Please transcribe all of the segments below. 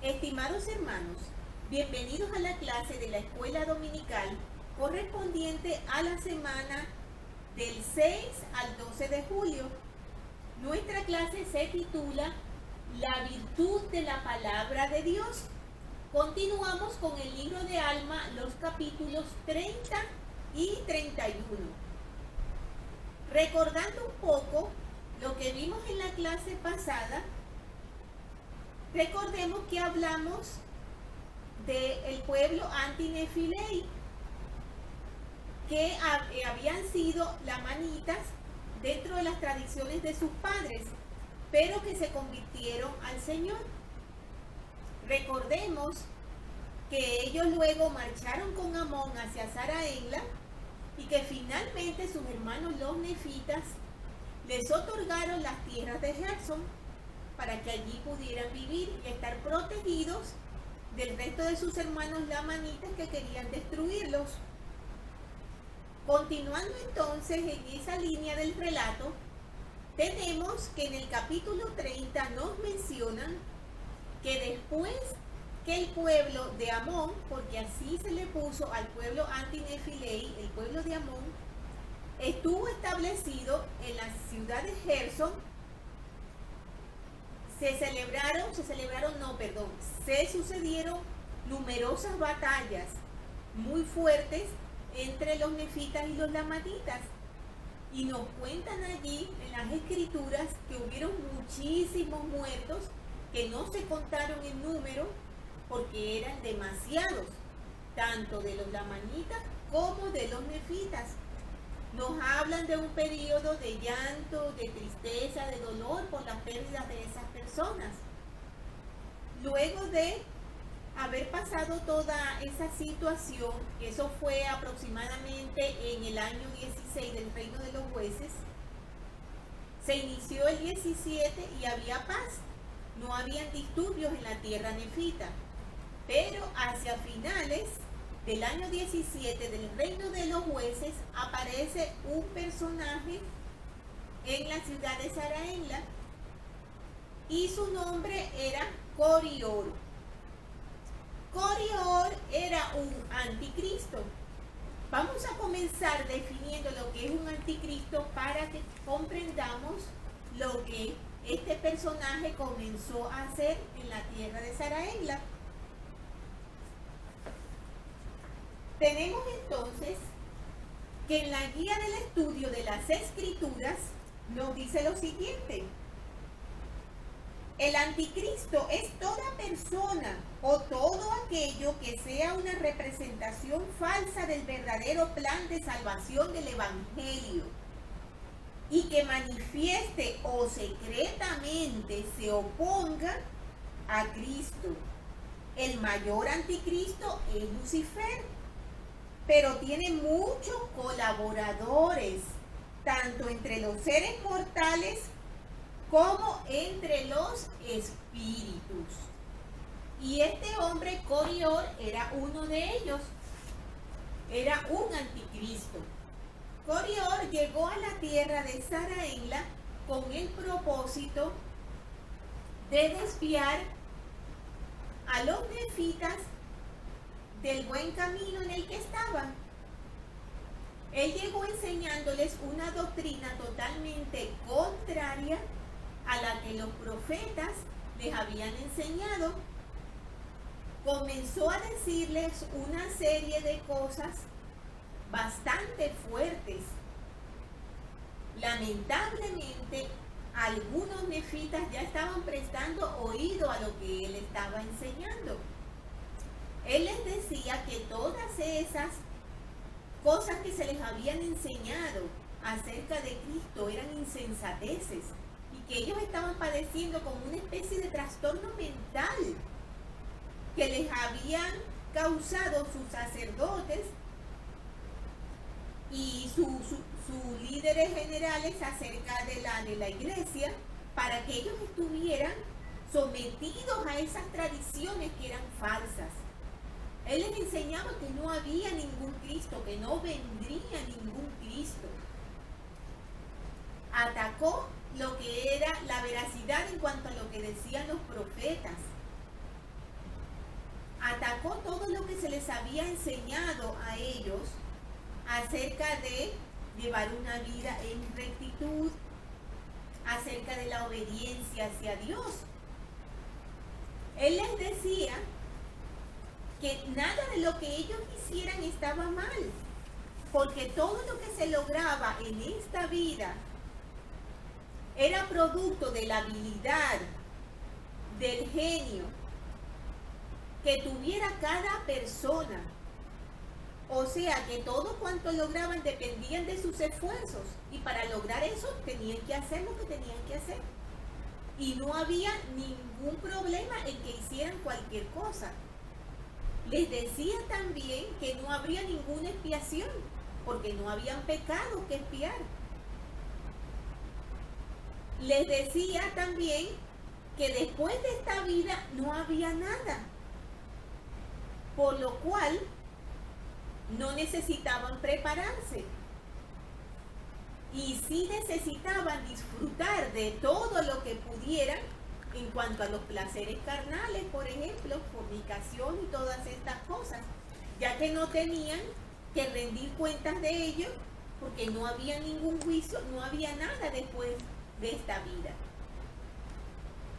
Estimados hermanos, bienvenidos a la clase de la escuela dominical correspondiente a la semana del 6 al 12 de julio. Nuestra clase se titula La virtud de la palabra de Dios. Continuamos con el libro de Alma, los capítulos 30 y 31. Recordando un poco lo que vimos en la clase pasada, recordemos que hablamos del pueblo antinefilei, que habían sido lamanitas dentro de las tradiciones de sus padres, pero que se convirtieron al Señor. Recordemos que ellos luego marcharon con Amón hacia Zarahemla y que finalmente sus hermanos los nefitas les otorgaron las tierras de Gersón para que allí pudieran vivir y estar protegidos del resto de sus hermanos lamanitas que querían destruirlos. Continuando entonces en esa línea del relato, tenemos que en el capítulo 30 nos mencionan que después que el pueblo de Amón, porque así se le puso al pueblo antinefilei, el pueblo de Amón, estuvo establecido en la ciudad de Gersón, se sucedieron numerosas batallas muy fuertes entre los nefitas y los lamanitas. Y nos cuentan allí en las escrituras que hubieron muchísimos muertos que no se contaron en número porque eran demasiados, tanto de los lamanitas como de los nefitas. Nos hablan de un periodo de llanto, de tristeza, de dolor por las pérdidas de esas personas. Luego de haber pasado toda esa situación, eso fue aproximadamente en el año 16 del reino de los jueces, se inició el 17 y había paz, no habían disturbios en la tierra nefita, pero hacia finales del año 17 del reino de los jueces aparece un personaje en la ciudad de Zarahemla y su nombre era Corior. Corior era un anticristo. Vamos a comenzar definiendo lo que es un anticristo para que comprendamos lo que este personaje comenzó a hacer en la tierra de Zarahemla. Tenemos entonces que en la guía del estudio de las escrituras nos dice lo siguiente: el anticristo es toda persona o todo aquello que sea una representación falsa del verdadero plan de salvación del Evangelio y que manifieste o secretamente se oponga a Cristo. El mayor anticristo es Lucifer, pero tiene muchos colaboradores, tanto entre los seres mortales como entre los espíritus. Y este hombre Corior era uno de ellos, era un anticristo. Corior llegó a la tierra de Zarahemla con el propósito de desviar a los nefitas del buen camino en el que estaban. Él llegó enseñándoles una doctrina totalmente contraria a la que los profetas les habían enseñado. Comenzó a decirles una serie de cosas bastante fuertes. Lamentablemente, algunos nefitas ya estaban prestando oído a lo que él estaba enseñando. Él les decía que todas esas cosas que se les habían enseñado acerca de Cristo eran insensateces y que ellos estaban padeciendo como una especie de trastorno mental que les habían causado sus sacerdotes y sus líderes generales acerca de la iglesia, para que ellos estuvieran sometidos a esas tradiciones que eran falsas. Él les enseñaba que no había ningún Cristo, que no vendría ningún Cristo. Atacó lo que era la veracidad en cuanto a lo que decían los profetas. atacó todo lo que se les había enseñado a ellos acerca de llevar una vida en rectitud, acerca de la obediencia hacia Dios. Él les decía que nada de lo que ellos hicieran estaba mal, porque todo lo que se lograba en esta vida era producto de la habilidad, del genio que tuviera cada persona. O sea que todo cuanto lograban dependían de sus esfuerzos, y para lograr eso tenían que hacer lo que tenían que hacer. Y no había ningún problema en que hicieran cualquier cosa. Les decía también que no habría ninguna expiación, porque no habían pecado que expiar. Les decía también que después de esta vida no había nada, por lo cual no necesitaban prepararse. Y sí necesitaban disfrutar de todo lo que pudieran en cuanto a los placeres carnales, por ejemplo, fornicación y todas estas cosas, ya que no tenían que rendir cuentas de ello, porque no había ningún juicio, no había nada después de esta vida.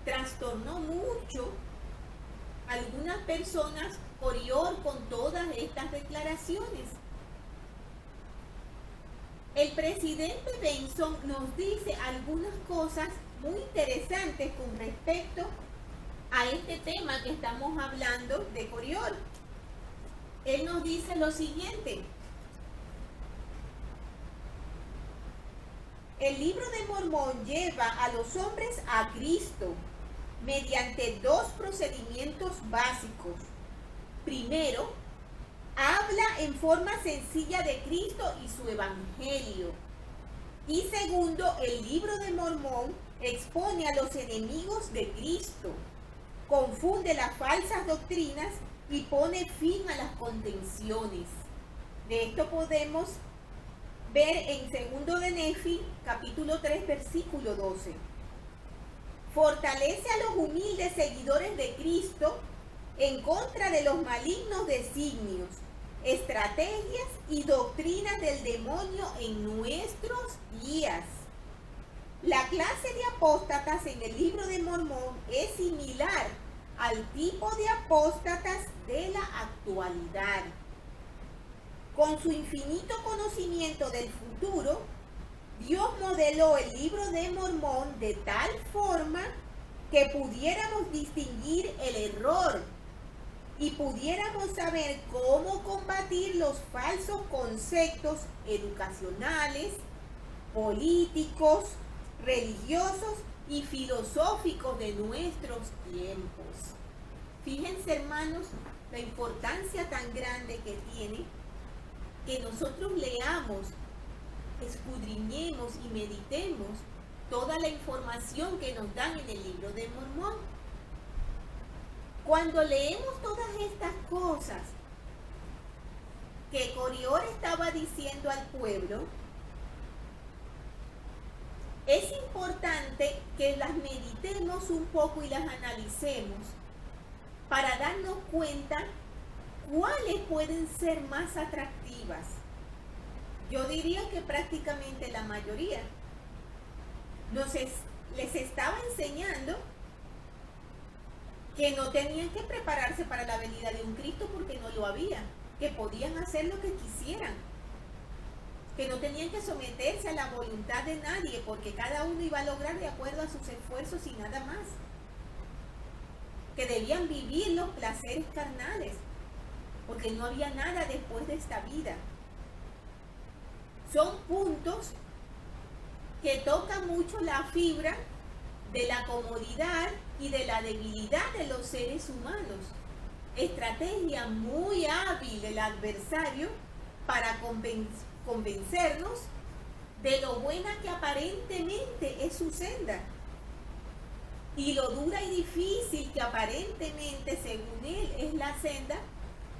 Trastornó mucho a algunas personas Coriol con todas estas declaraciones. El presidente Benson nos dice algunas cosas muy interesantes con respecto a este tema que estamos hablando de Coriol. Él nos dice lo siguiente: el libro de Mormón lleva a los hombres a Cristo mediante dos procedimientos básicos. Primero, habla en forma sencilla de Cristo y su evangelio. Y segundo, el libro de Mormón expone a los enemigos de Cristo, confunde las falsas doctrinas y pone fin a las contenciones. De esto podemos ver en 2 de Nefi, capítulo 3, versículo 12. Fortalece a los humildes seguidores de Cristo en contra de los malignos designios, estrategias y doctrinas del demonio en nuestros días. La clase de apóstatas en el libro de Mormón es similar al tipo de apóstatas de la actualidad. Con su infinito conocimiento del futuro, Dios modeló el libro de Mormón de tal forma que pudiéramos distinguir el error y pudiéramos saber cómo combatir los falsos conceptos educacionales, políticos, religiosos y filosóficos de nuestros tiempos. Fíjense, hermanos, la importancia tan grande que tiene que nosotros leamos, escudriñemos y meditemos toda la información que nos dan en el libro de Mormón. Cuando leemos todas estas cosas que Coriol estaba diciendo al pueblo, es importante que las meditemos un poco y las analicemos para darnos cuenta cuáles pueden ser más atractivas. Yo diría que prácticamente la mayoría. Les estaba enseñando que no tenían que prepararse para la venida de un Cristo porque no lo había, que podían hacer lo que quisieran, que no tenían que someterse a la voluntad de nadie porque cada uno iba a lograr de acuerdo a sus esfuerzos y nada más, que debían vivir los placeres carnales porque no había nada después de esta vida. Son puntos que tocan mucho la fibra de la comodidad y de la debilidad de los seres humanos. Estrategia muy hábil del adversario para convencernos de lo buena que aparentemente es su senda y lo dura y difícil que aparentemente, según él, es la senda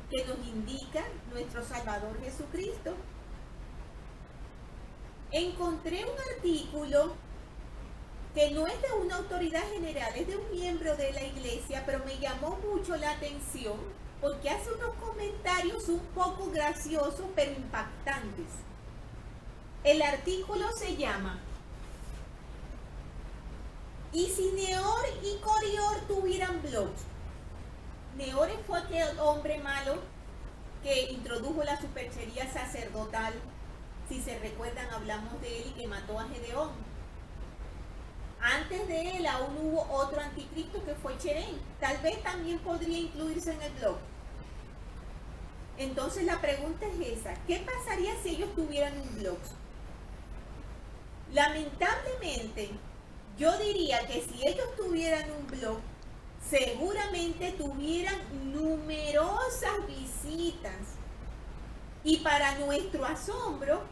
que nos indica nuestro Salvador Jesucristo. Encontré un artículo que no es de una autoridad general, es de un miembro de la iglesia, pero me llamó mucho la atención porque hace unos comentarios un poco graciosos pero impactantes. El artículo se llama ¿Y si Neor y Corior tuvieran blogs? Neor fue aquel hombre malo que introdujo la superchería sacerdotal. Si se recuerdan, hablamos de él y que mató a Gedeón. Antes de él aún hubo otro anticristo que fue Cherén. Tal vez también podría incluirse en el blog. Entonces la pregunta es esa: ¿qué pasaría si ellos tuvieran un blog? Lamentablemente, yo diría que si ellos tuvieran un blog, seguramente tuvieran numerosas visitas. Y para nuestro asombro,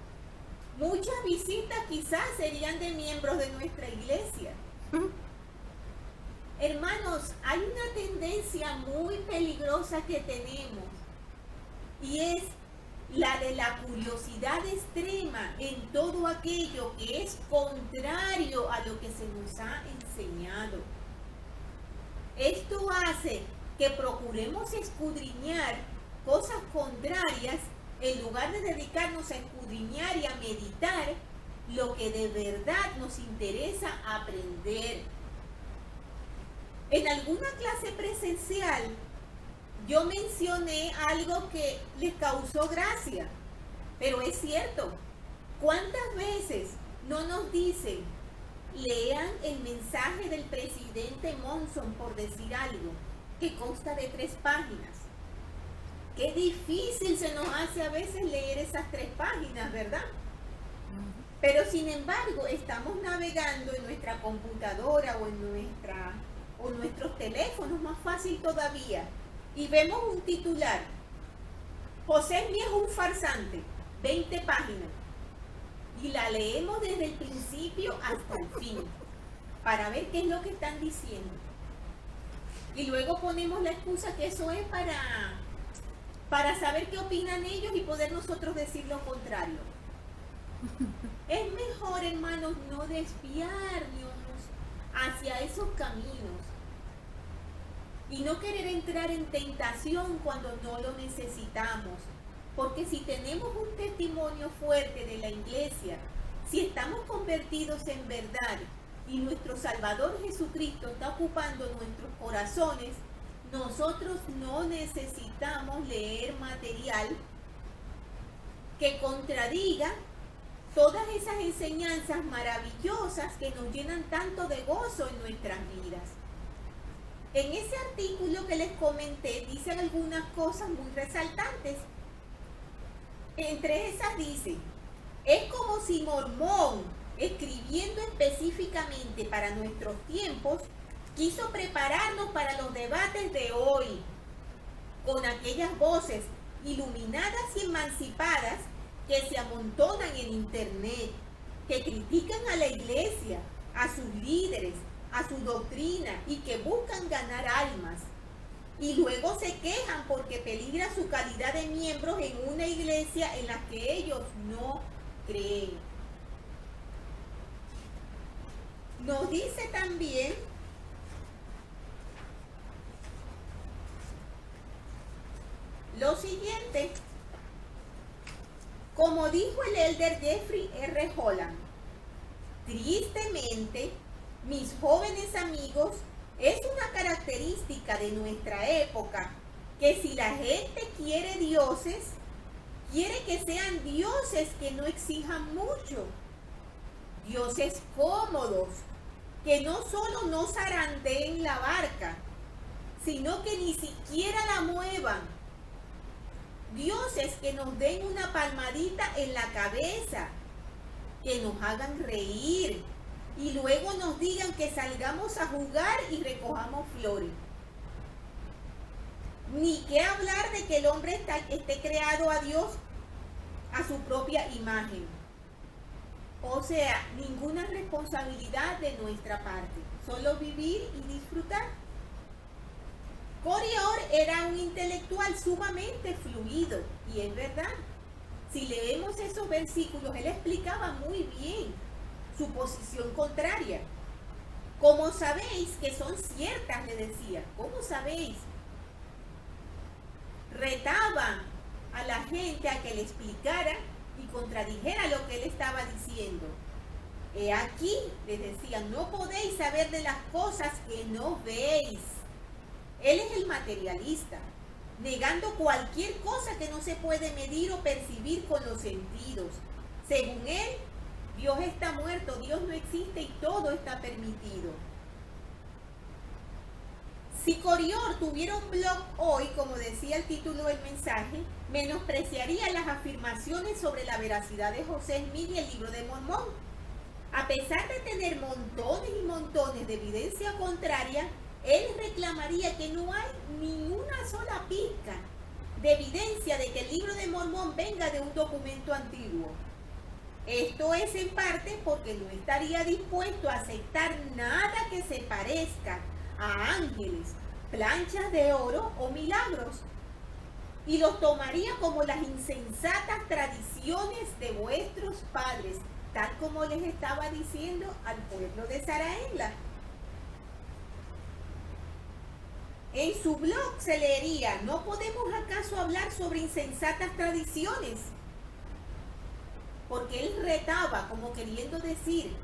muchas visitas quizás serían de miembros de nuestra iglesia. Hermanos, hay una tendencia muy peligrosa que tenemos, y es la de la curiosidad extrema en todo aquello que es contrario a lo que se nos ha enseñado. Esto hace que procuremos escudriñar cosas contrarias en lugar de dedicarnos a escudriñar y a meditar lo que de verdad nos interesa aprender. En alguna clase presencial yo mencioné algo que les causó gracia, pero es cierto. ¿Cuántas veces no nos dicen: lean el mensaje del presidente Monson, por decir algo, que consta de 3 páginas? Qué difícil se nos hace a veces leer esas 3 páginas, ¿verdad? Pero sin embargo, estamos navegando en nuestra computadora o en nuestros teléfonos, más fácil todavía, y vemos un titular: José Smith es un farsante, 20 páginas. Y la leemos desde el principio hasta el fin, para ver qué es lo que están diciendo. Y luego ponemos la excusa que eso es para saber qué opinan ellos y poder nosotros decir lo contrario. Es mejor, hermanos, no desviarnos hacia esos caminos y no querer entrar en tentación cuando no lo necesitamos. Porque si tenemos un testimonio fuerte de la iglesia, si estamos convertidos en verdad y nuestro Salvador Jesucristo está ocupando nuestros corazones, nosotros no necesitamos leer material que contradiga todas esas enseñanzas maravillosas que nos llenan tanto de gozo en nuestras vidas. En ese artículo que les comenté dicen algunas cosas muy resaltantes. Entre esas dice: es como si Mormón, escribiendo específicamente para nuestros tiempos, quiso prepararnos para los debates de hoy, con aquellas voces iluminadas y emancipadas que se amontonan en internet, que critican a la iglesia, a sus líderes, a su doctrina y que buscan ganar almas. Y luego se quejan porque peligra su calidad de miembros en una iglesia en la que ellos no creen. Nos dice también lo siguiente: como dijo el elder Jeffrey R. Holland, tristemente, mis jóvenes amigos, es una característica de nuestra época que si la gente quiere dioses, quiere que sean dioses que no exijan mucho, dioses cómodos, que no solo no zarandeen la barca, sino que ni siquiera la muevan, dioses que nos den una palmadita en la cabeza, que nos hagan reír, y luego nos digan que salgamos a jugar y recojamos flores. Ni qué hablar de que el hombre esté creado a Dios a su propia imagen. O sea, ninguna responsabilidad de nuestra parte, solo vivir y disfrutar. Corior era un intelectual sumamente fluido, y es verdad. Si leemos esos versículos, él explicaba muy bien su posición contraria. ¿Cómo sabéis que son ciertas?, le decía. ¿Cómo sabéis? retaba a la gente a que le explicara y contradijera lo que él estaba diciendo. He aquí, les decía, no podéis saber de las cosas que no veis. Él es el materialista, negando cualquier cosa que no se puede medir o percibir con los sentidos. Según él, Dios está muerto, Dios no existe y todo está permitido. Si Coriol tuviera un blog hoy, como decía el título del mensaje, menospreciaría las afirmaciones sobre la veracidad de José Smith y el Libro de Mormón. A pesar de tener montones y montones de evidencia contraria, él reclamaría que no hay ninguna sola pizca de evidencia de que el Libro de Mormón venga de un documento antiguo. Esto es en parte porque no estaría dispuesto a aceptar nada que se parezca a ángeles, planchas de oro o milagros, y los tomaría como las insensatas tradiciones de vuestros padres, tal como les estaba diciendo al pueblo de Zarahemla. En su blog se leería: ¿no podemos acaso hablar sobre insensatas tradiciones? Porque él retaba como queriendo decir,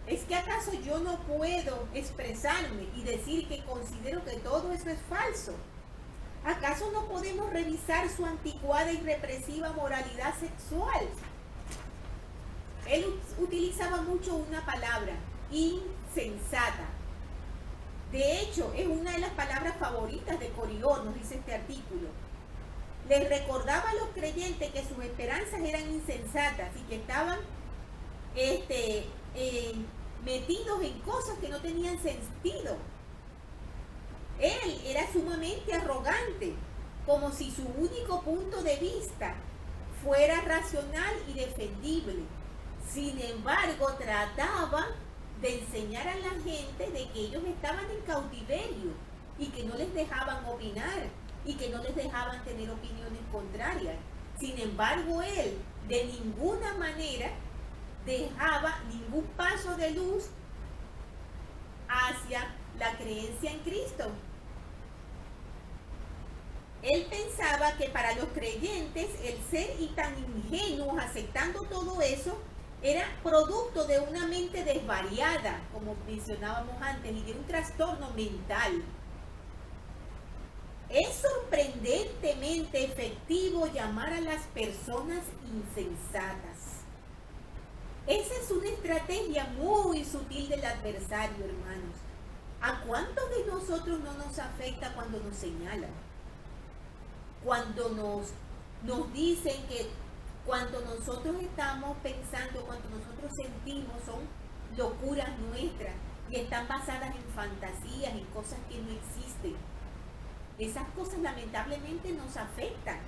¿es que acaso yo no puedo expresarme y decir que considero que todo eso es falso? ¿Acaso no podemos revisar su anticuada y represiva moralidad sexual? Él utilizaba mucho una palabra, insensata. De hecho, es una de las palabras favoritas de Coriol, nos dice este artículo. Les recordaba a los creyentes que sus esperanzas eran insensatas y que estaban metidos en cosas que no tenían sentido. Él era sumamente arrogante, como si su único punto de vista fuera racional y defendible. Sin embargo, trataba de enseñar a la gente de que ellos estaban en cautiverio y que no les dejaban opinar y que no les dejaban tener opiniones contrarias. Sin embargo, él de ninguna manera dejaba ningún paso de luz hacia la creencia en Cristo. Él pensaba que para los creyentes el ser y tan ingenuos aceptando todo eso era producto de una mente desvariada, como mencionábamos antes, y de un trastorno mental. Es sorprendentemente efectivo llamar a las personas insensatas. Esa es una estrategia muy sutil del adversario, hermanos. ¿A cuántos de nosotros no nos afecta cuando nos señalan? Cuando nos dicen que cuando nosotros estamos pensando, cuando nosotros sentimos, son locuras nuestras y están basadas en fantasías y cosas que no existen. Esas cosas lamentablemente nos afectan.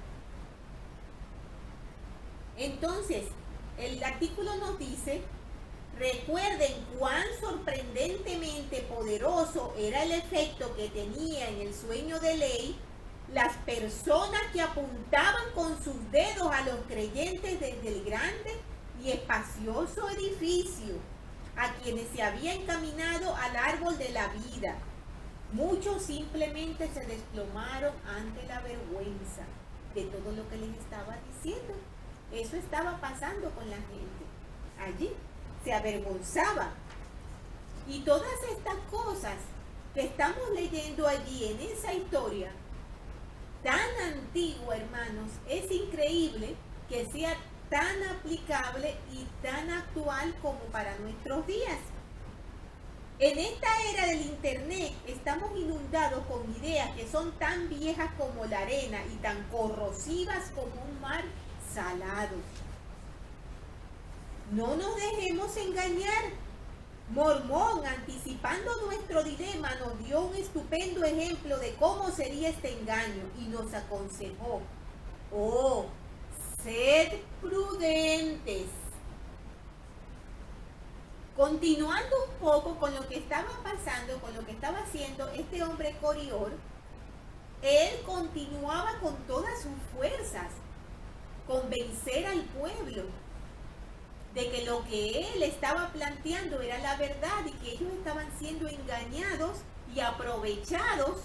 Entonces, el artículo nos dice: recuerden cuán sorprendentemente poderoso era el efecto que tenía en el sueño de ley las personas que apuntaban con sus dedos a los creyentes desde el grande y espacioso edificio, a quienes se había encaminado al árbol de la vida. Muchos simplemente se desplomaron ante la vergüenza de todo lo que les estaba diciendo. Eso estaba pasando con la gente. Allí se avergonzaba. Y todas estas cosas que estamos leyendo allí en esa historia tan antigua, hermanos, es increíble que sea tan aplicable y tan actual como para nuestros días. En esta era del internet estamos inundados con ideas que son tan viejas como la arena y tan corrosivas como un mar salado. No nos dejemos engañar. Mormón, anticipando nuestro dilema, nos dio un estupendo ejemplo de cómo sería este engaño y nos aconsejó: oh, sed prudentes. Continuando un poco con lo que estaba pasando, con lo que estaba haciendo este hombre Coriol, él continuaba con todas sus fuerzas, convencer al pueblo de que lo que él estaba planteando era la verdad y que ellos estaban siendo engañados y aprovechados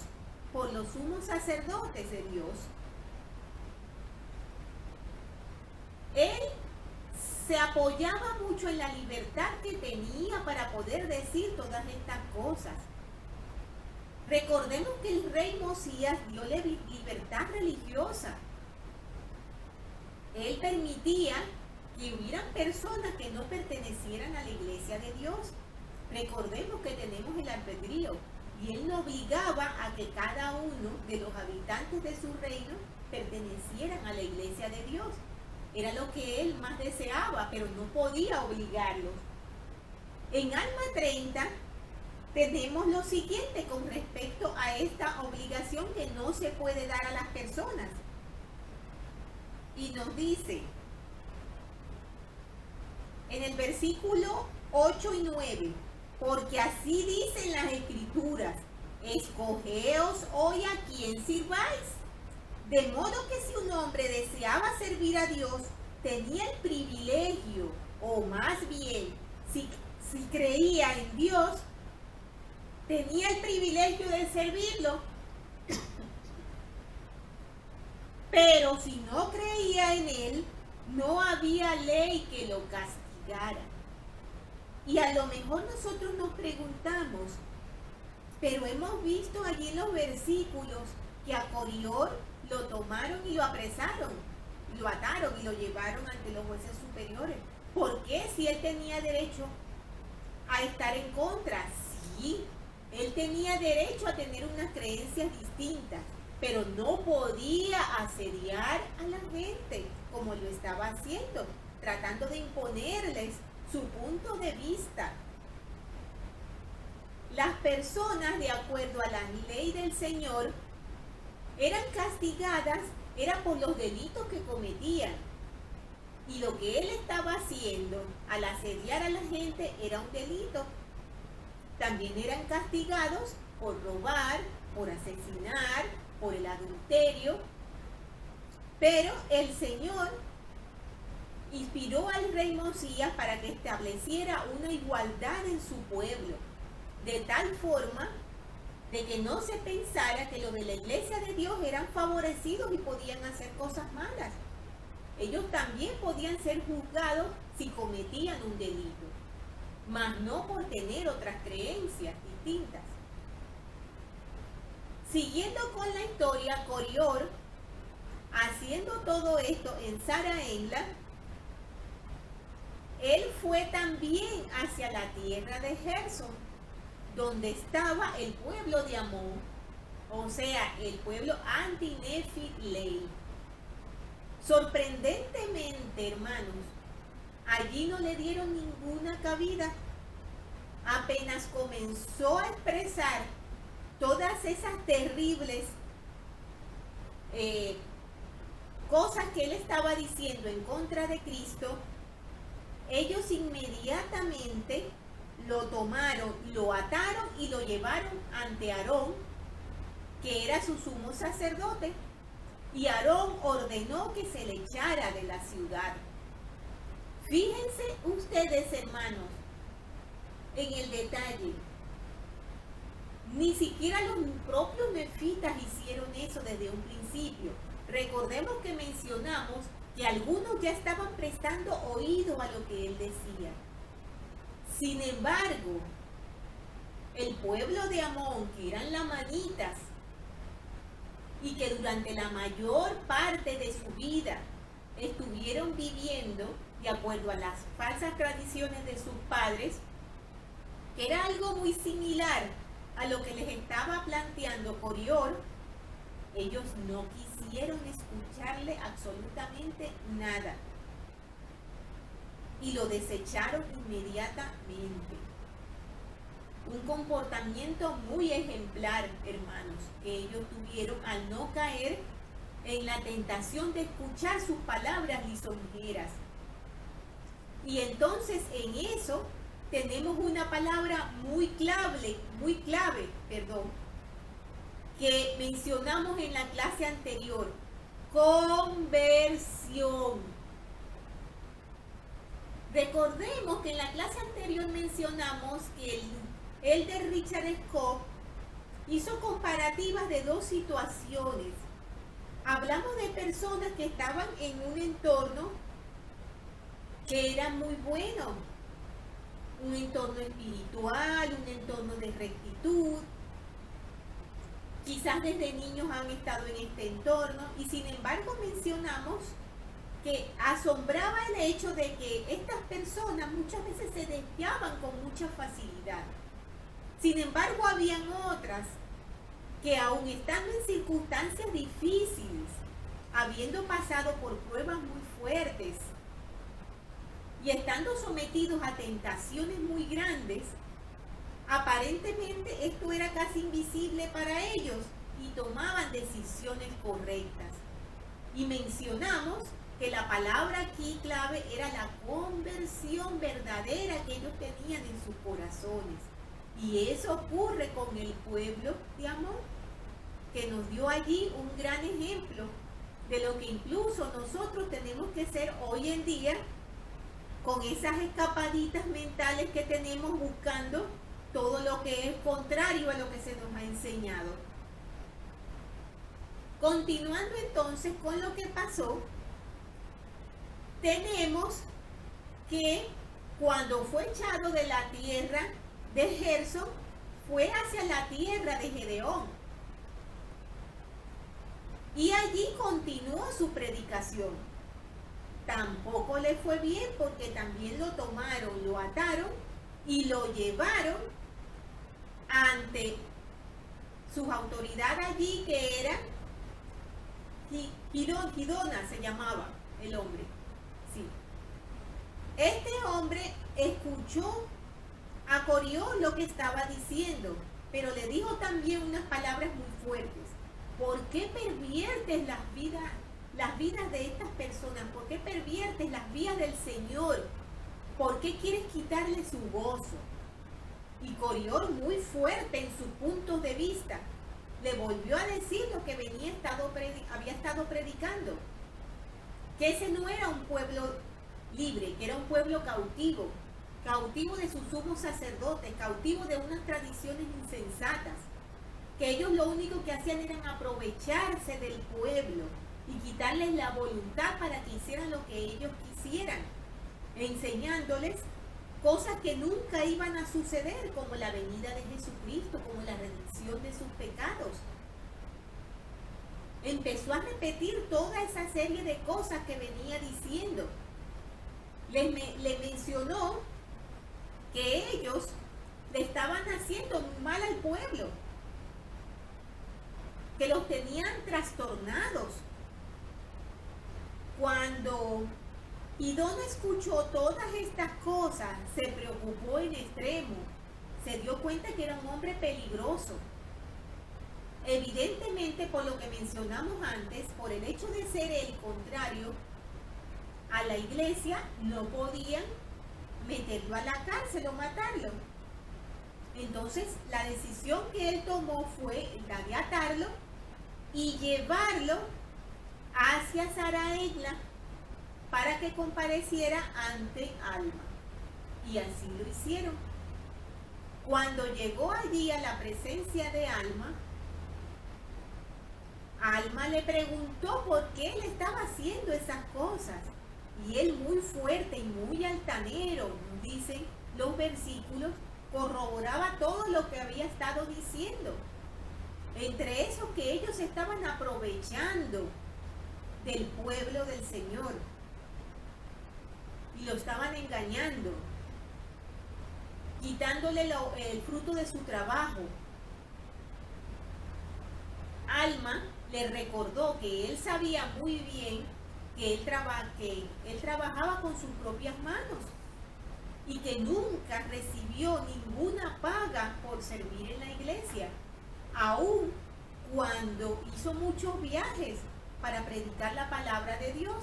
por los sumos sacerdotes de Dios. Él se apoyaba mucho en la libertad que tenía para poder decir todas estas cosas. Recordemos que el rey Mosías dio libertad religiosa. Él permitía que hubieran personas que no pertenecieran a la iglesia de Dios. Recordemos que tenemos el albedrío y él no obligaba a que cada uno de los habitantes de su reino pertenecieran a la iglesia de Dios. Era lo que él más deseaba, pero no podía obligarlos. En Alma 30 tenemos lo siguiente con respecto a esta obligación que no se puede dar a las personas. Y nos dice, en el versículo 8 y 9, porque así dicen las escrituras, escogeos hoy a quien sirváis. De modo que si un hombre deseaba servir a Dios, tenía el privilegio, o más bien, si creía en Dios, tenía el privilegio de servirlo. Pero si no creía en él, no había ley que lo castigara. Y a lo mejor nosotros nos preguntamos, pero hemos visto allí en los versículos que a Corior lo tomaron y lo apresaron, lo ataron y lo llevaron ante los jueces superiores. ¿Por qué? Si él tenía derecho a estar en contra. Sí, él tenía derecho a tener unas creencias distintas, pero no podía asediar a la gente como lo estaba haciendo, tratando de imponerles su punto de vista. Las personas, de acuerdo a la ley del Señor, eran castigadas, era por los delitos que cometían. Y lo que él estaba haciendo al asediar a la gente era un delito. También eran castigados por robar, por asesinar, por el adulterio. Pero el Señor inspiró al rey Mosías para que estableciera una igualdad en su pueblo, de tal forma de que no se pensara que los de la iglesia de Dios eran favorecidos y podían hacer cosas malas. Ellos también podían ser juzgados si cometían un delito, mas no por tener otras creencias distintas. Siguiendo con la historia, Corior, haciendo todo esto en Saraenla, él fue también hacia la tierra de Gersón, donde estaba el pueblo de Amón, o sea, el pueblo anti-Nefilei. Sorprendentemente, hermanos, allí no le dieron ninguna cabida. Apenas comenzó a expresar todas esas terribles cosas que él estaba diciendo en contra de Cristo, ellos inmediatamente lo tomaron, lo ataron y lo llevaron ante Aarón, que era su sumo sacerdote, y Aarón ordenó que se le echara de la ciudad. Fíjense ustedes, hermanos, en el detalle. Ni siquiera los propios nefitas hicieron eso desde un principio. Recordemos que mencionamos que algunos ya estaban prestando oído a lo que él decía. Sin embargo, el pueblo de Amón, que eran lamanitas, y que durante la mayor parte de su vida estuvieron viviendo de acuerdo a las falsas tradiciones de sus padres, que era algo muy similar a lo que les estaba planteando Corior, ellos no quisieron escucharle absolutamente nada y lo desecharon inmediatamente. Un comportamiento muy ejemplar, hermanos, que ellos tuvieron al no caer en la tentación de escuchar sus palabras lisonjeras. Y entonces en eso tenemos una palabra muy clave, que mencionamos en la clase anterior: conversión. Recordemos que en la clase anterior mencionamos que el elder Richard Scott hizo comparativas de dos situaciones. Hablamos de personas que estaban en un entorno que era muy bueno, un entorno espiritual, un entorno de rectitud. Quizás desde niños han estado en este entorno y sin embargo mencionamos que asombraba el hecho de que estas personas muchas veces se desviaban con mucha facilidad. Sin embargo, habían otras que aun estando en circunstancias difíciles, habiendo pasado por pruebas muy fuertes y estando sometidos a tentaciones muy grandes, aparentemente esto era casi invisible para ellos y tomaban decisiones correctas. Y mencionamos que la palabra aquí clave era la conversión verdadera que ellos tenían en sus corazones. Y eso ocurre con el pueblo de Amón, que nos dio allí un gran ejemplo de lo que incluso nosotros tenemos que ser hoy en día con esas escapaditas mentales que tenemos buscando todo lo que es contrario a lo que se nos ha enseñado. Continuando entonces con lo que pasó, tenemos que cuando fue echado de la tierra de Gersón, fue hacia la tierra de Gedeón. Y allí continuó su predicación. Tampoco le fue bien porque también lo tomaron, lo ataron y lo llevaron ante sus autoridades allí, que era Gidona, se llamaba el hombre. Sí. Este hombre escuchó a Coriol lo que estaba diciendo, pero le dijo también unas palabras muy fuertes. ¿Por qué perviertes las vidas de estas personas? ¿Por qué perviertes las vías del Señor? ¿Por qué quieres quitarle su gozo? Y Coriol, muy fuerte en su punto de vista, le volvió a decir lo que había estado predicando, que ese no era un pueblo libre, que era un pueblo cautivo, cautivo de sus sumos sacerdotes, cautivo de unas tradiciones insensatas, que ellos lo único que hacían era aprovecharse del pueblo y quitarles la voluntad para que hicieran lo que ellos quisieran, enseñándoles cosas que nunca iban a suceder, como la venida de Jesucristo, como la redención de sus pecados. Empezó a repetir toda esa serie de cosas que venía diciendo. Le mencionó que ellos le estaban haciendo mal al pueblo, que los tenían trastornados. Cuando Gidona escuchó todas estas cosas, se preocupó en extremo, se dio cuenta que era un hombre peligroso. Evidentemente, por lo que mencionamos antes, por el hecho de ser el contrario a la iglesia, no podían meterlo a la cárcel o matarlo. Entonces, la decisión que él tomó fue la de atarlo y llevarlo hacia Saraegla para que compareciera ante Alma. Y así lo hicieron. Cuando llegó allí a la presencia de Alma, Alma le preguntó por qué él estaba haciendo esas cosas. Y él, muy fuerte y muy altanero, dicen los versículos, corroboraba todo lo que había estado diciendo. Entre eso, que ellos estaban aprovechando del pueblo del Señor y lo estaban engañando, quitándole el fruto de su trabajo. Alma le recordó que él sabía muy bien que él trabajaba con sus propias manos y que nunca recibió ninguna paga por servir en la iglesia, aun cuando hizo muchos viajes para predicar la palabra de Dios.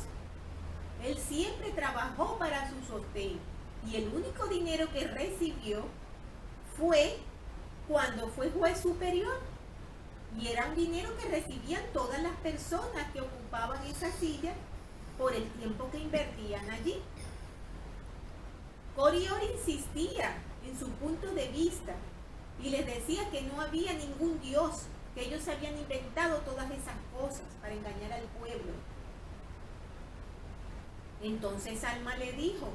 Él siempre trabajó para su sostén y el único dinero que recibió fue cuando fue juez superior, y era un dinero que recibían todas las personas que ocupaban esa silla por el tiempo que invertían allí. Coriol insistía en su punto de vista y les decía que no había ningún Dios, que ellos habían inventado todas esas cosas para engañar al pueblo. Entonces Alma le dijo,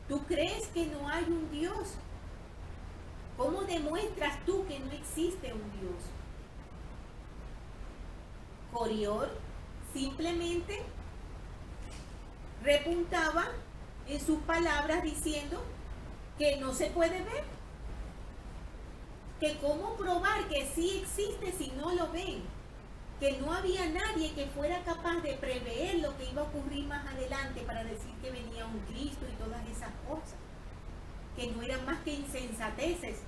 ¿tú crees que no hay un Dios? ¿Cómo demuestras tú que no existe un Dios? Coriol simplemente repuntaba en sus palabras diciendo que no se puede ver, que cómo probar que sí existe si no lo ven, que no había nadie que fuera capaz de prever lo que iba a ocurrir más adelante para decir que venía un Cristo y todas esas cosas, que no eran más que insensateces,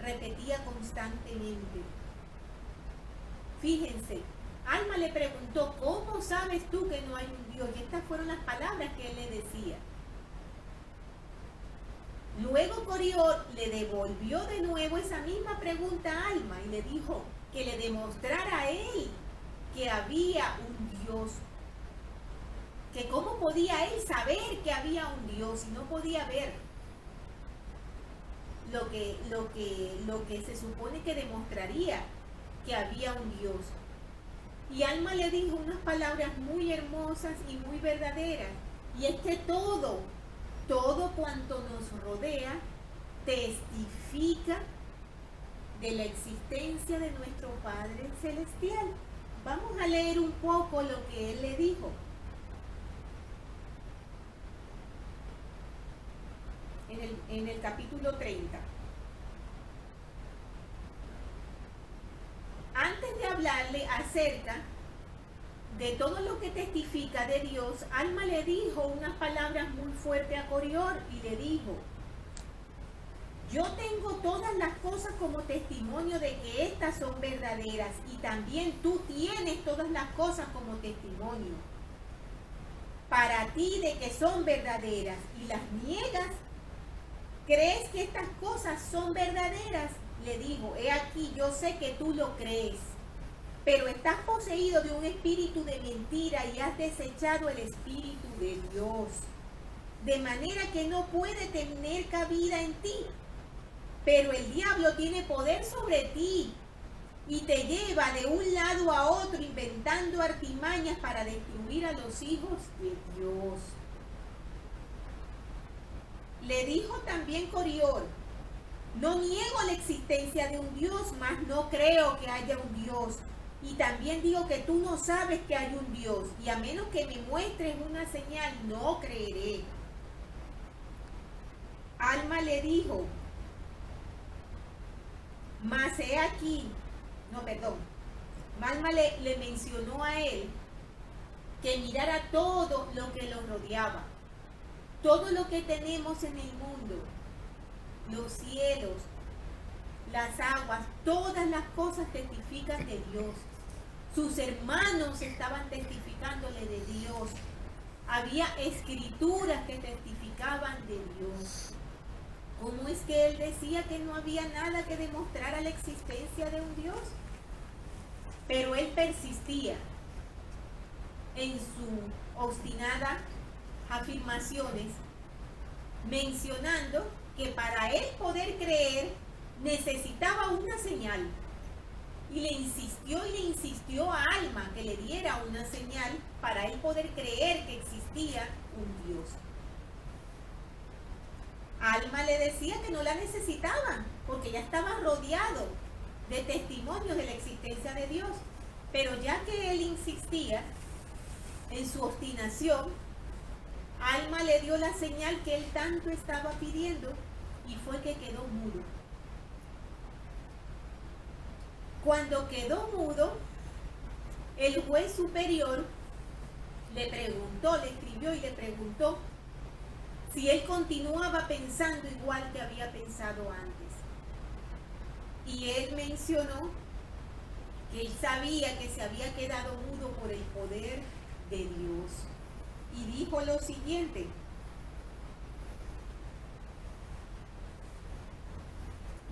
repetía constantemente. Fíjense, Alma le preguntó, ¿cómo sabes tú que no hay un Dios? Y estas fueron las palabras que él le decía. Luego Coriol le devolvió de nuevo esa misma pregunta a Alma y le dijo que le demostrara a él que había un Dios. Que cómo podía él saber que había un Dios si no podía ver lo que se supone que demostraría que había un Dios. Y Alma le dijo unas palabras muy hermosas y muy verdaderas. Y es que todo cuanto nos rodea testifica de la existencia de nuestro Padre Celestial. Vamos a leer un poco lo que él le dijo. En el capítulo 30. Antes de hablarle acerca de todo lo que testifica de Dios, Alma le dijo unas palabras muy fuertes a Coriol y le dijo, yo tengo todas las cosas como testimonio de que estas son verdaderas y también tú tienes todas las cosas como testimonio para ti de que son verdaderas y las niegas. ¿Crees que estas cosas son verdaderas? Le dijo, he aquí, yo sé que tú lo crees, pero estás poseído de un espíritu de mentira y has desechado el espíritu de Dios, de manera que no puede tener cabida en ti. Pero el diablo tiene poder sobre ti y te lleva de un lado a otro inventando artimañas para destruir a los hijos de Dios. Le dijo también Coriol, no niego la existencia de un Dios, mas no creo que haya un Dios. Y también digo que tú no sabes que hay un Dios, y a menos que me muestres una señal, no creeré. Alma le dijo, mas he aquí, Alma le mencionó a él que mirara todo lo que lo rodeaba, todo lo que tenemos en el mundo, los cielos, las aguas, todas las cosas testifican de Dios. Sus hermanos estaban testificándole de Dios. Había escrituras que testificaban de Dios. ¿Cómo es que él decía que no había nada que demostrara la existencia de un Dios? Pero él persistía en sus obstinadas afirmaciones, mencionando que para él poder creer necesitaba una señal. Y le insistió a Alma que le diera una señal para él poder creer que existía un Dios. Alma le decía que no la necesitaba, porque ya estaba rodeado de testimonios de la existencia de Dios. Pero ya que él insistía en su obstinación, Alma le dio la señal que él tanto estaba pidiendo y fue que quedó mudo. Cuando quedó mudo, el juez superior le escribió y le preguntó si él continuaba pensando igual que había pensado antes. Y él mencionó que él sabía que se había quedado mudo por el poder de Dios. Y dijo lo siguiente: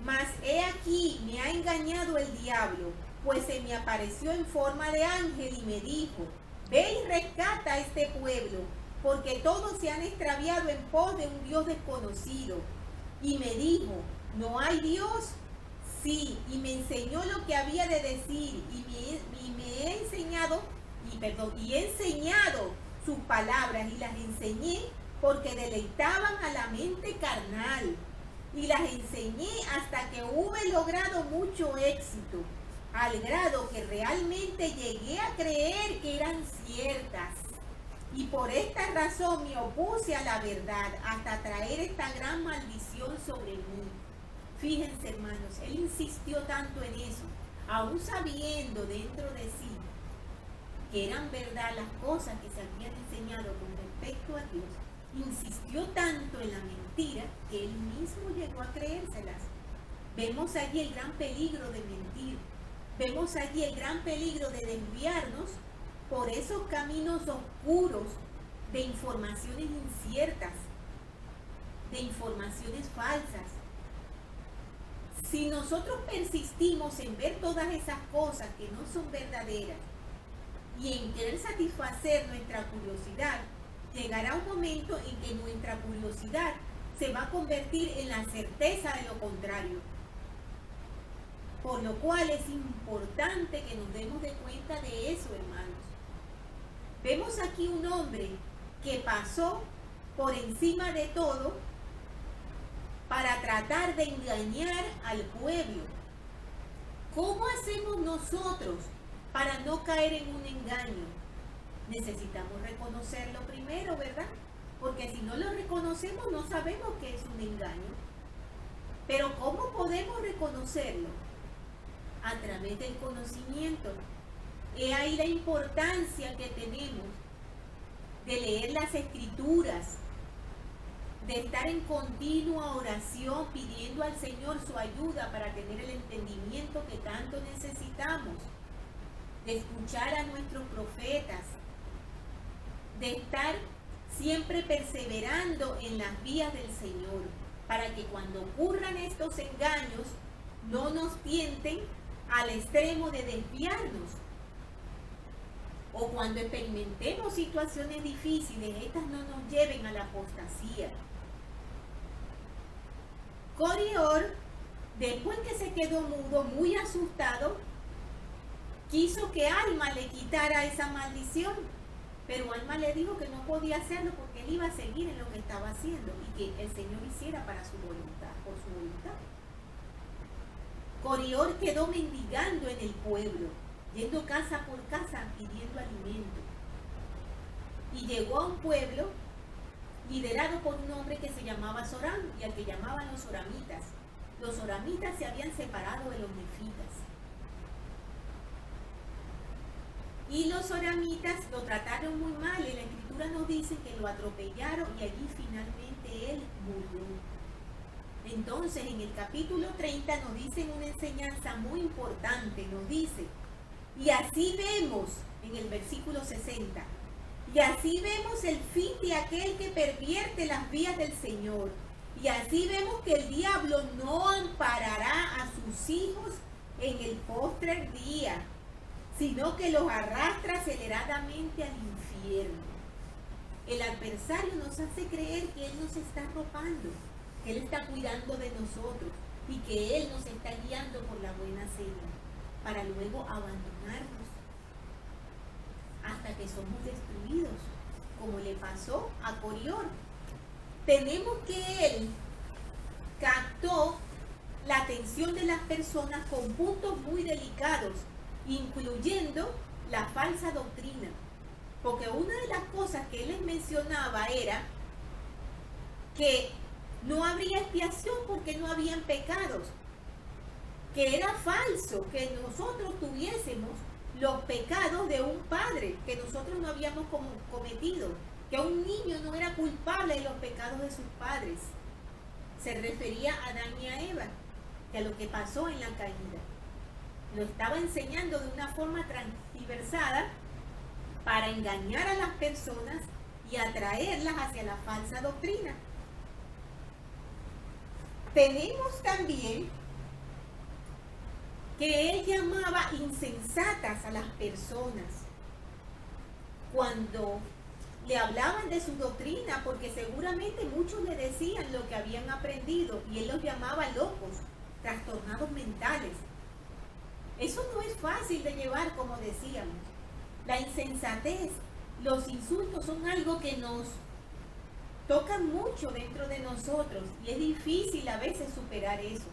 mas he aquí, me ha engañado el diablo, pues se me apareció en forma de ángel y me dijo: ve y rescata a este pueblo, porque todos se han extraviado en pos de un Dios desconocido. Y me dijo: ¿no hay Dios? Sí, y me enseñó lo que había de decir, y he enseñado sus palabras y las enseñé porque deleitaban a la mente carnal. Y las enseñé hasta que hube logrado mucho éxito, al grado que realmente llegué a creer que eran ciertas. Y por esta razón me opuse a la verdad hasta traer esta gran maldición sobre mí. Fíjense, hermanos, él insistió tanto en eso, aún sabiendo dentro de sí que eran verdad las cosas que se habían enseñado con respecto a Dios. Insistió tanto en la mentira que él mismo llegó a creérselas. Vemos allí el gran peligro de mentir. Vemos allí el gran peligro de desviarnos por esos caminos oscuros de informaciones inciertas, de informaciones falsas. Si nosotros persistimos en ver todas esas cosas que no son verdaderas y en querer satisfacer nuestra curiosidad, llegará un momento en que nuestra curiosidad se va a convertir en la certeza de lo contrario. Por lo cual es importante que nos demos de cuenta de eso, hermanos. Vemos aquí un hombre que pasó por encima de todo para tratar de engañar al pueblo. ¿Cómo hacemos nosotros para no caer en un engaño? Necesitamos reconocerlo primero, ¿verdad? Porque si no lo reconocemos no sabemos que es un engaño. Pero ¿cómo podemos reconocerlo? A través del conocimiento. He ahí la importancia que tenemos de leer las Escrituras, de estar en continua oración pidiendo al Señor su ayuda para tener el entendimiento que tanto necesitamos, de escuchar a nuestros profetas, de estar siempre perseverando en las vías del Señor, para que cuando ocurran estos engaños no nos tienten al extremo de desviarnos. O cuando experimentemos situaciones difíciles, estas no nos lleven a la apostasía. Corior, después que se quedó mudo, muy asustado, quiso que Alma le quitara esa maldición. Pero Alma le dijo que no podía hacerlo porque él iba a seguir en lo que estaba haciendo y que el Señor hiciera para su voluntad, por su voluntad. Corior quedó mendigando en el pueblo, yendo casa por casa pidiendo alimento. Y llegó a un pueblo liderado por un hombre que se llamaba Során y al que llamaban los soramitas. Los soramitas se habían separado de los nefitas. Y los soramitas lo trataron muy mal. En la Escritura nos dice que lo atropellaron y allí finalmente él murió. Entonces en el capítulo 30 nos dicen una enseñanza muy importante. Nos dice: y así vemos, en el versículo 60, y así vemos el fin de aquel que pervierte las vías del Señor. Y así vemos que el diablo no amparará a sus hijos en el postrer día, sino que los arrastra aceleradamente al infierno. El adversario nos hace creer que Él nos está arropando, que Él está cuidando de nosotros y que Él nos está guiando por la buena senda, para luego abandonarnos hasta que somos destruidos, como le pasó a Corior. Tenemos que él captó la atención de las personas con puntos muy delicados, incluyendo la falsa doctrina, porque una de las cosas que él les mencionaba era que no habría expiación porque no habían pecados, que era falso que nosotros tuviésemos los pecados de un padre que nosotros no habíamos cometido, que un niño no era culpable de los pecados de sus padres. Se refería a Adán y a Eva, que a lo que pasó en la caída. Lo estaba enseñando de una forma transversada para engañar a las personas y atraerlas hacia la falsa doctrina. Tenemos también que él llamaba insensatas a las personas cuando le hablaban de su doctrina, porque seguramente muchos le decían lo que habían aprendido y él los llamaba locos, trastornados mentales. Eso no es fácil de llevar, como decíamos. La insensatez los insultos son algo que nos tocan mucho dentro de nosotros y es difícil a veces superar eso.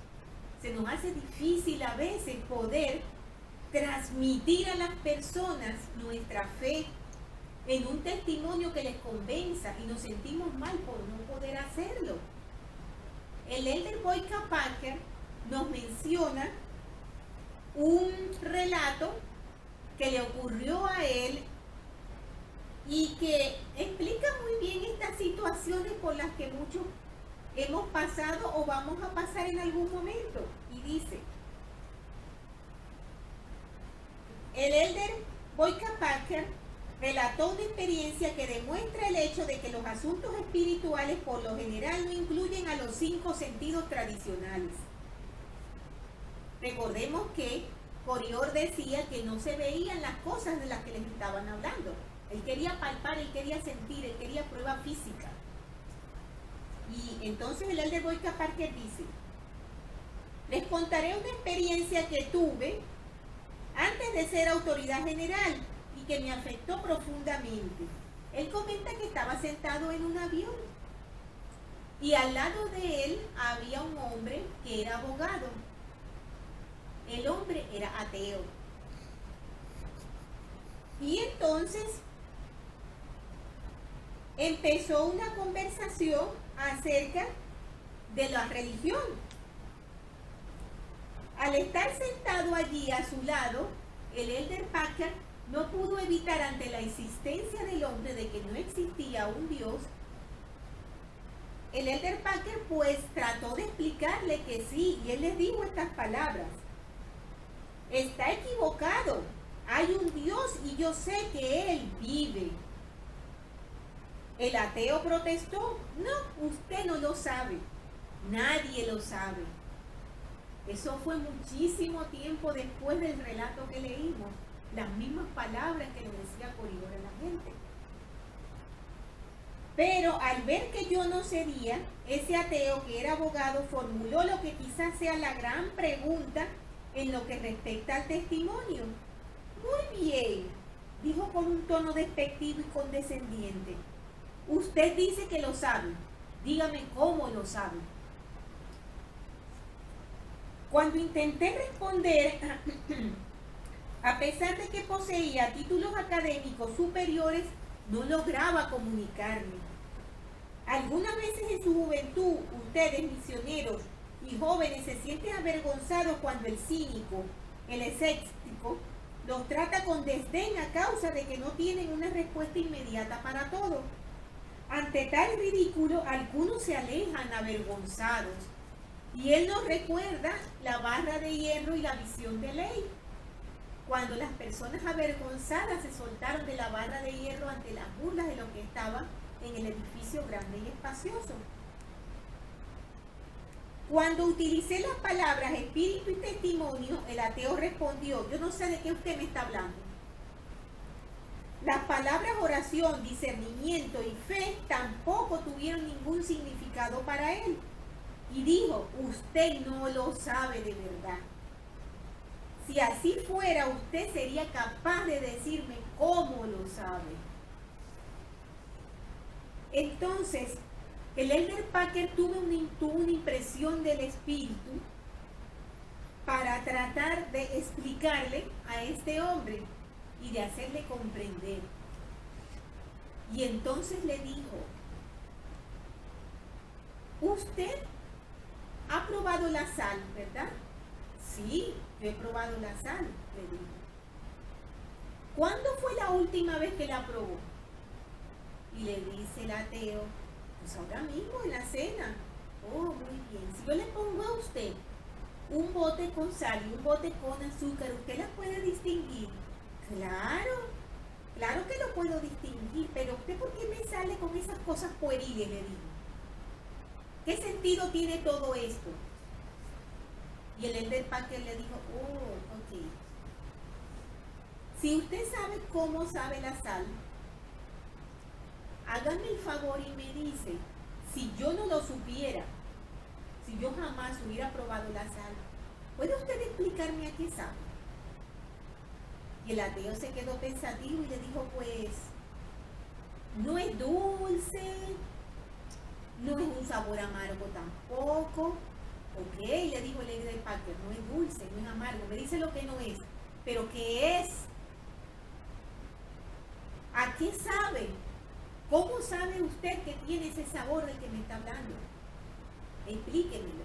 Se nos hace difícil a veces poder transmitir a las personas nuestra fe en un testimonio que les convenza y nos sentimos mal por no poder hacerlo. El elder Boyka Packer nos menciona un relato que le ocurrió a él y que explica muy bien estas situaciones por las que muchos hemos pasado o vamos a pasar en algún momento. Y dice, el elder Boyka Packer relató una experiencia que demuestra el hecho de que los asuntos espirituales por lo general no incluyen a los 5 sentidos tradicionales. Recordemos que Corior decía que no se veían las cosas de las que les estaban hablando. Él quería palpar, él quería sentir, él quería prueba física. Y entonces el elder Boyka Packer dice, les contaré una experiencia que tuve antes de ser autoridad general y que me afectó profundamente. Él comenta que estaba sentado en un avión y al lado de él había un hombre que era abogado. El hombre era ateo. Y entonces empezó una conversación acerca de la religión. Al estar sentado allí a su lado, el elder Packer no pudo evitar ante la insistencia del hombre de que no existía un Dios. El elder Packer pues trató de explicarle que sí, y él les dijo estas palabras: está equivocado, hay un Dios y yo sé que Él vive. El ateo protestó, no, usted no lo sabe, nadie lo sabe. Eso fue muchísimo tiempo después del relato que leímos, las mismas palabras que le decía Corior a la gente. Pero al ver que yo no cedía, ese ateo que era abogado formuló lo que quizás sea la gran pregunta en lo que respecta al testimonio. Muy bien, dijo con un tono despectivo y condescendiente. Usted dice que lo sabe, dígame cómo lo sabe. Cuando intenté responder, a pesar de que poseía títulos académicos superiores, no lograba comunicarme. Algunas veces en su juventud, ustedes misioneros y jóvenes se sienten avergonzados cuando el cínico, el escéptico, los trata con desdén a causa de que no tienen una respuesta inmediata para todo. Ante tal ridículo, algunos se alejan avergonzados. Y él nos recuerda la barra de hierro y la visión de ley. Cuando las personas avergonzadas se soltaron de la barra de hierro ante las burlas de lo que estaba en el edificio grande y espacioso. Cuando utilicé las palabras espíritu y testimonio, el ateo respondió, yo no sé de qué usted me está hablando. Las palabras oración, discernimiento y fe tampoco tuvieron ningún significado para él. Y dijo, usted no lo sabe de verdad. Si así fuera, usted sería capaz de decirme cómo lo sabe. Entonces, el elder Packer tuvo una impresión del espíritu para tratar de explicarle a este hombre y de hacerle comprender. Y entonces le dijo, usted ha probado la sal, ¿verdad? Sí, yo he probado la sal, le dijo. ¿Cuándo fue la última vez que la probó? Y le dice el ateo, pues ahora mismo en la cena. Oh, muy bien. Si yo le pongo a usted un bote con sal y un bote con azúcar, ¿usted las puede distinguir? Claro, claro que lo puedo distinguir, pero ¿usted por qué me sale con esas cosas pueriles? Le digo. ¿Qué sentido tiene todo esto? Y el elder Packer le dijo, oh, ok. Si usted sabe cómo sabe la sal, hágame el favor y me dice, si yo no lo supiera, si yo jamás hubiera probado la sal, ¿puede usted explicarme a qué sabe? Y el ateo se quedó pensativo y le dijo, pues, no es dulce, no es un sabor amargo tampoco. Ok, le dijo el líder Packer, no es dulce, no es amargo, me dice lo que no es, pero ¿qué es? ¿A qué sabe? ¿Cómo sabe usted que tiene ese sabor del que me está hablando? Explíquemelo.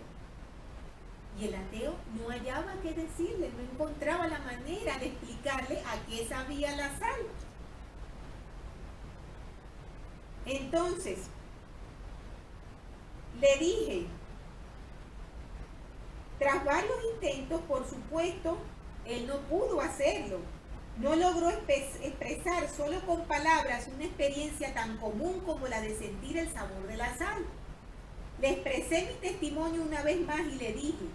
Y el ateo no hallaba qué decirle, no encontraba la manera de explicarle a qué sabía la sal. Entonces, le dije, tras varios intentos, por supuesto, él no pudo hacerlo. No logró expresar solo con palabras una experiencia tan común como la de sentir el sabor de la sal. Le expresé mi testimonio una vez más y le dije,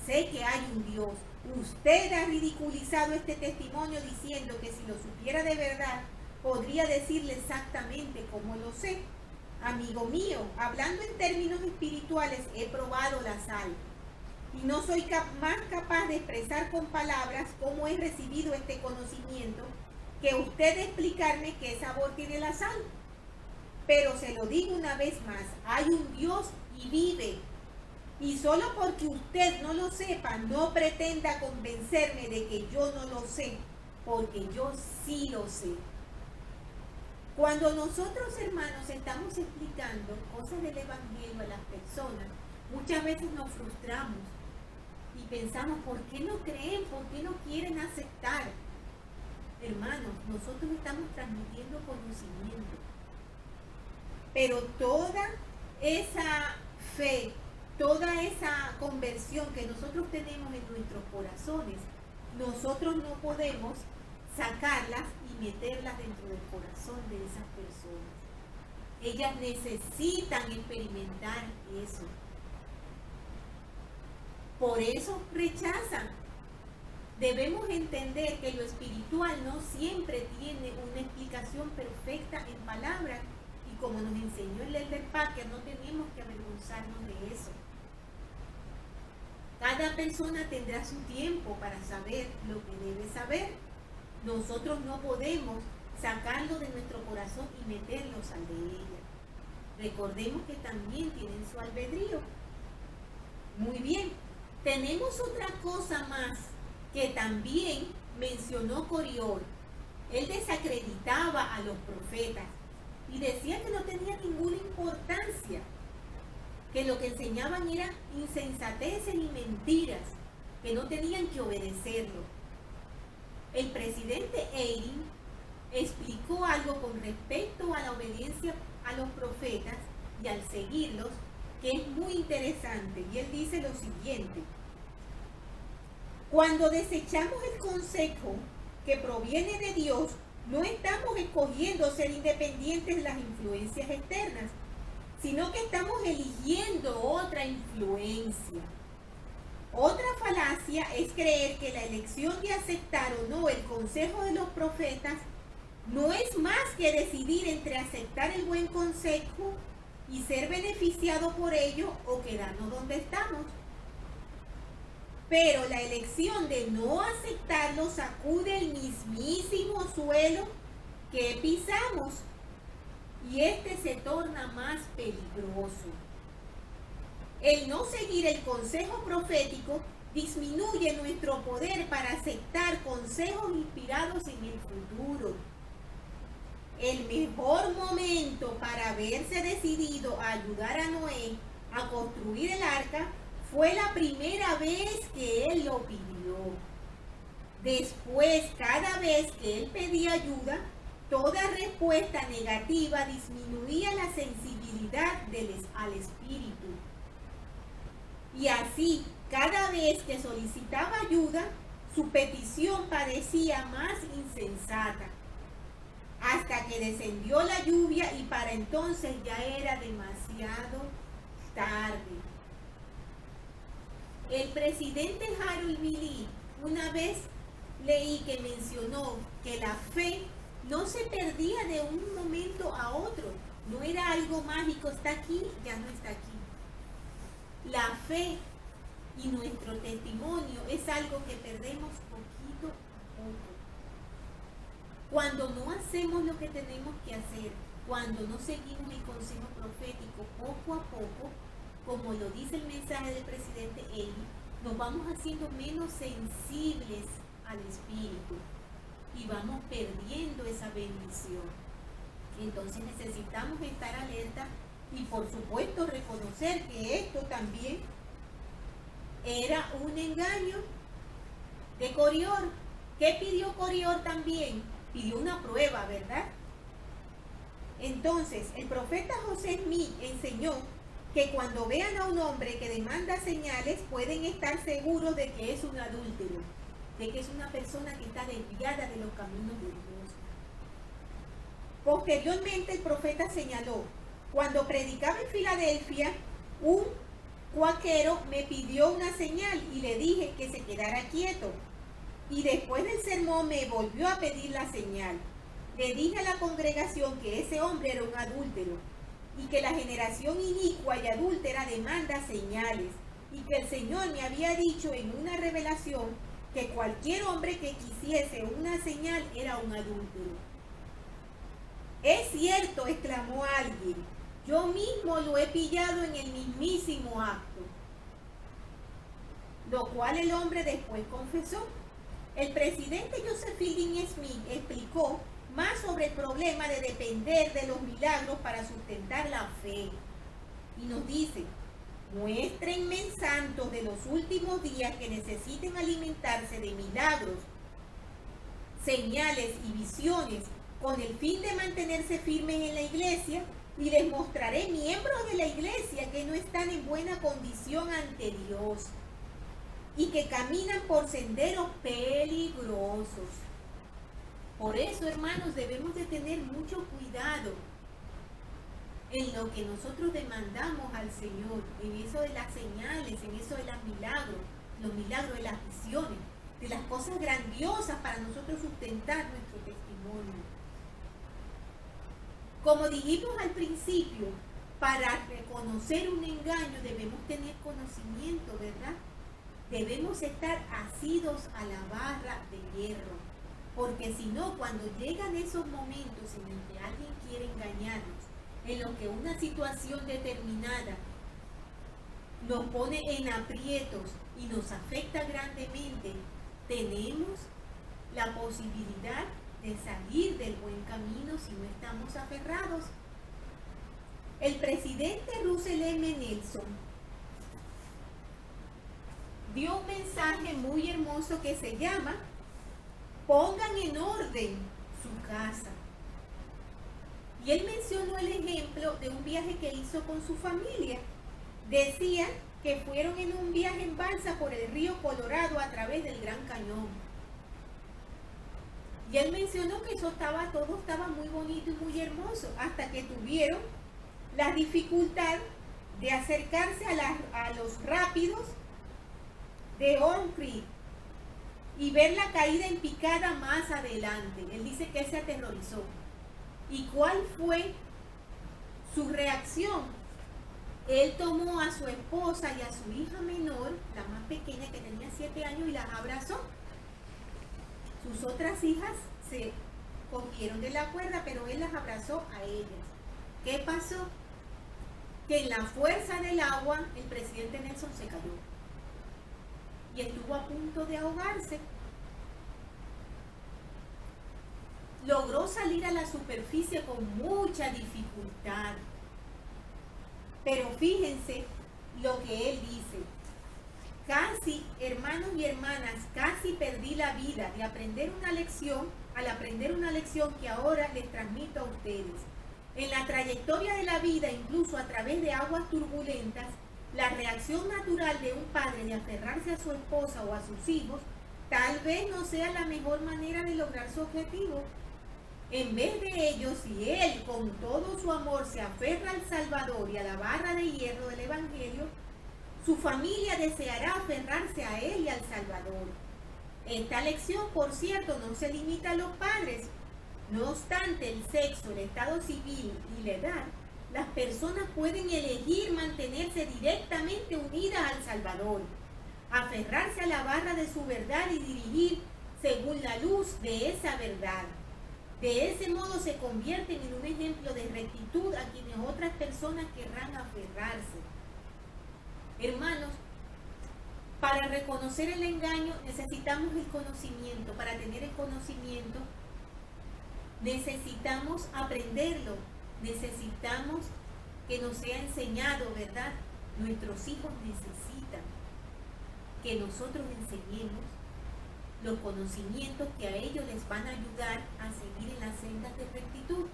sé que hay un Dios. Usted ha ridiculizado este testimonio diciendo que si lo supiera de verdad, podría decirle exactamente cómo lo sé. Amigo mío, hablando en términos espirituales, he probado la sal. Y no soy más capaz de expresar con palabras cómo he recibido este conocimiento que usted de explicarme qué sabor tiene la sal. Pero se lo digo una vez más, hay un Dios y vive. Y solo porque usted no lo sepa, no pretenda convencerme de que yo no lo sé, porque yo sí lo sé. Cuando nosotros, hermanos, estamos explicando cosas del Evangelio a las personas, muchas veces nos frustramos y pensamos, ¿por qué no creen? ¿Por qué no quieren aceptar? Hermanos, nosotros estamos transmitiendo conocimiento. Pero toda esa fe, toda esa conversión que nosotros tenemos en nuestros corazones, nosotros no podemos sacarlas y meterlas dentro del corazón de esas personas. Ellas necesitan experimentar eso. Por eso rechazan. Debemos entender que lo espiritual no siempre tiene una explicación perfecta en palabras y como nos enseñó el Elder Packer, no tenemos que avergonzarnos de eso. Cada persona tendrá su tiempo para saber lo que debe saber. Nosotros no podemos sacarlo de nuestro corazón y meterlos al de ella. Recordemos que también tienen su albedrío. Muy bien, tenemos otra cosa más que también mencionó Coriol. Él desacreditaba a los profetas y decía que no tenía ninguna importancia, que lo que enseñaban era insensateces y mentiras, que no tenían que obedecerlo. El presidente Eyring explicó algo con respecto a la obediencia a los profetas y al seguirlos, que es muy interesante, y él dice lo siguiente: cuando desechamos el consejo que proviene de Dios, no estamos escogiendo ser independientes de las influencias externas, sino que estamos eligiendo otra influencia. Otra falacia es creer que la elección de aceptar o no el consejo de los profetas no es más que decidir entre aceptar el buen consejo y ser beneficiado por ello o quedarnos donde estamos. Pero la elección de no aceptarlo sacude el mismísimo suelo que pisamos y este se torna más peligroso. El no seguir el consejo profético disminuye nuestro poder para aceptar consejos inspirados en el futuro. El mejor momento para haberse decidido a ayudar a Noé a construir el arca fue la primera vez que él lo pidió. Después, cada vez que él pedía ayuda, toda respuesta negativa disminuía la sensibilidad al espíritu. Y así, cada vez que solicitaba ayuda, su petición parecía más insensata, hasta que descendió la lluvia y para entonces ya era demasiado tarde. El presidente Harold B. Lee, una vez leí que mencionó que la fe no se perdía de un momento a otro, no era algo mágico, está aquí, ya no está aquí. La fe y nuestro testimonio es algo que perdemos poquito a poco. Cuando no hacemos lo que tenemos que hacer cuando no seguimos el consejo profético poco a poco, como lo dice el mensaje del presidente Eli, nos vamos haciendo menos sensibles al espíritu y vamos perdiendo esa bendición. Entonces necesitamos estar alerta y por supuesto reconocer que esto también era un engaño de Corior. ¿Qué pidió Corior también? Pidió una prueba, ¿verdad? Entonces, el profeta José Smith enseñó que cuando vean a un hombre que demanda señales, pueden estar seguros de que es un adúltero, de que es una persona que está desviada de los caminos de Dios. Posteriormente, el profeta señaló, cuando predicaba en Filadelfia, un cuáquero me pidió una señal y le dije que se quedara quieto. Y después del sermón me volvió a pedir la señal. Le dije a la congregación que ese hombre era un adúltero y que la generación inicua y adúltera demanda señales y que el Señor me había dicho en una revelación que cualquier hombre que quisiese una señal era un adúltero. Es cierto, exclamó alguien, yo mismo lo he pillado en el mismísimo acto. Lo cual el hombre después confesó. El presidente Joseph Fielding Smith explicó más sobre el problema de depender de los milagros para sustentar la fe. Y nos dice, muéstrenme santos de los últimos días que necesiten alimentarse de milagros, señales y visiones con el fin de mantenerse firmes en la iglesia y les mostraré miembros de la iglesia que no están en buena condición ante Dios y que caminan por senderos peligrosos. Por eso, hermanos, debemos de tener mucho cuidado en lo que nosotros demandamos al Señor, en eso de las señales, en eso de los milagros de las visiones, de las cosas grandiosas para nosotros sustentar nuestro testimonio. Como dijimos al principio, para reconocer un engaño debemos tener conocimiento, ¿verdad? Debemos estar asidos a la barra de hierro, porque si no, cuando llegan esos momentos en los que alguien quiere engañarnos, en los que una situación determinada nos pone en aprietos y nos afecta grandemente, tenemos la posibilidad de salir del buen camino si no estamos aferrados. El presidente Russell M. Nelson dio un mensaje muy hermoso que se llama pongan en orden su casa. Y él mencionó el ejemplo de un viaje que hizo con su familia. Decía que fueron en un viaje en balsa por el río Colorado a través del Gran Cañón. Y él mencionó que todo estaba muy bonito y muy hermoso, hasta que tuvieron la dificultad de acercarse a los rápidos de Horn Creek y ver la caída en picada más adelante. Él dice que se aterrorizó. ¿Y cuál fue su reacción? Él tomó a su esposa y a su hija menor, la más pequeña que tenía 7 años, y las abrazó. Sus otras hijas se cogieron de la cuerda, pero él las abrazó a ellas. ¿Qué pasó? Que en la fuerza del agua el presidente Nelson se cayó y estuvo a punto de ahogarse. Logró salir a la superficie con mucha dificultad. Pero fíjense lo que él dice. Casi, hermanos y hermanas, casi perdí la vida de aprender una lección, al aprender una lección que ahora les transmito a ustedes. En la trayectoria de la vida, incluso a través de aguas turbulentas, la reacción natural de un padre de aferrarse a su esposa o a sus hijos tal vez no sea la mejor manera de lograr su objetivo. En vez de ello, si él con todo su amor se aferra al Salvador y a la barra de hierro del Evangelio, su familia deseará aferrarse a él y al Salvador. Esta lección, por cierto, no se limita a los padres. No obstante el sexo, el estado civil y la edad, las personas pueden elegir mantenerse directamente unidas al Salvador, aferrarse a la barra de su verdad y dirigir según la luz de esa verdad. De ese modo se convierten en un ejemplo de rectitud a quienes otras personas querrán aferrarse. Hermanos, para reconocer el engaño necesitamos el conocimiento. Para tener el conocimiento necesitamos aprenderlo. Necesitamos que nos sea enseñado, ¿verdad? Nuestros hijos necesitan que nosotros enseñemos los conocimientos que a ellos les van a ayudar a seguir en las sendas de rectitud.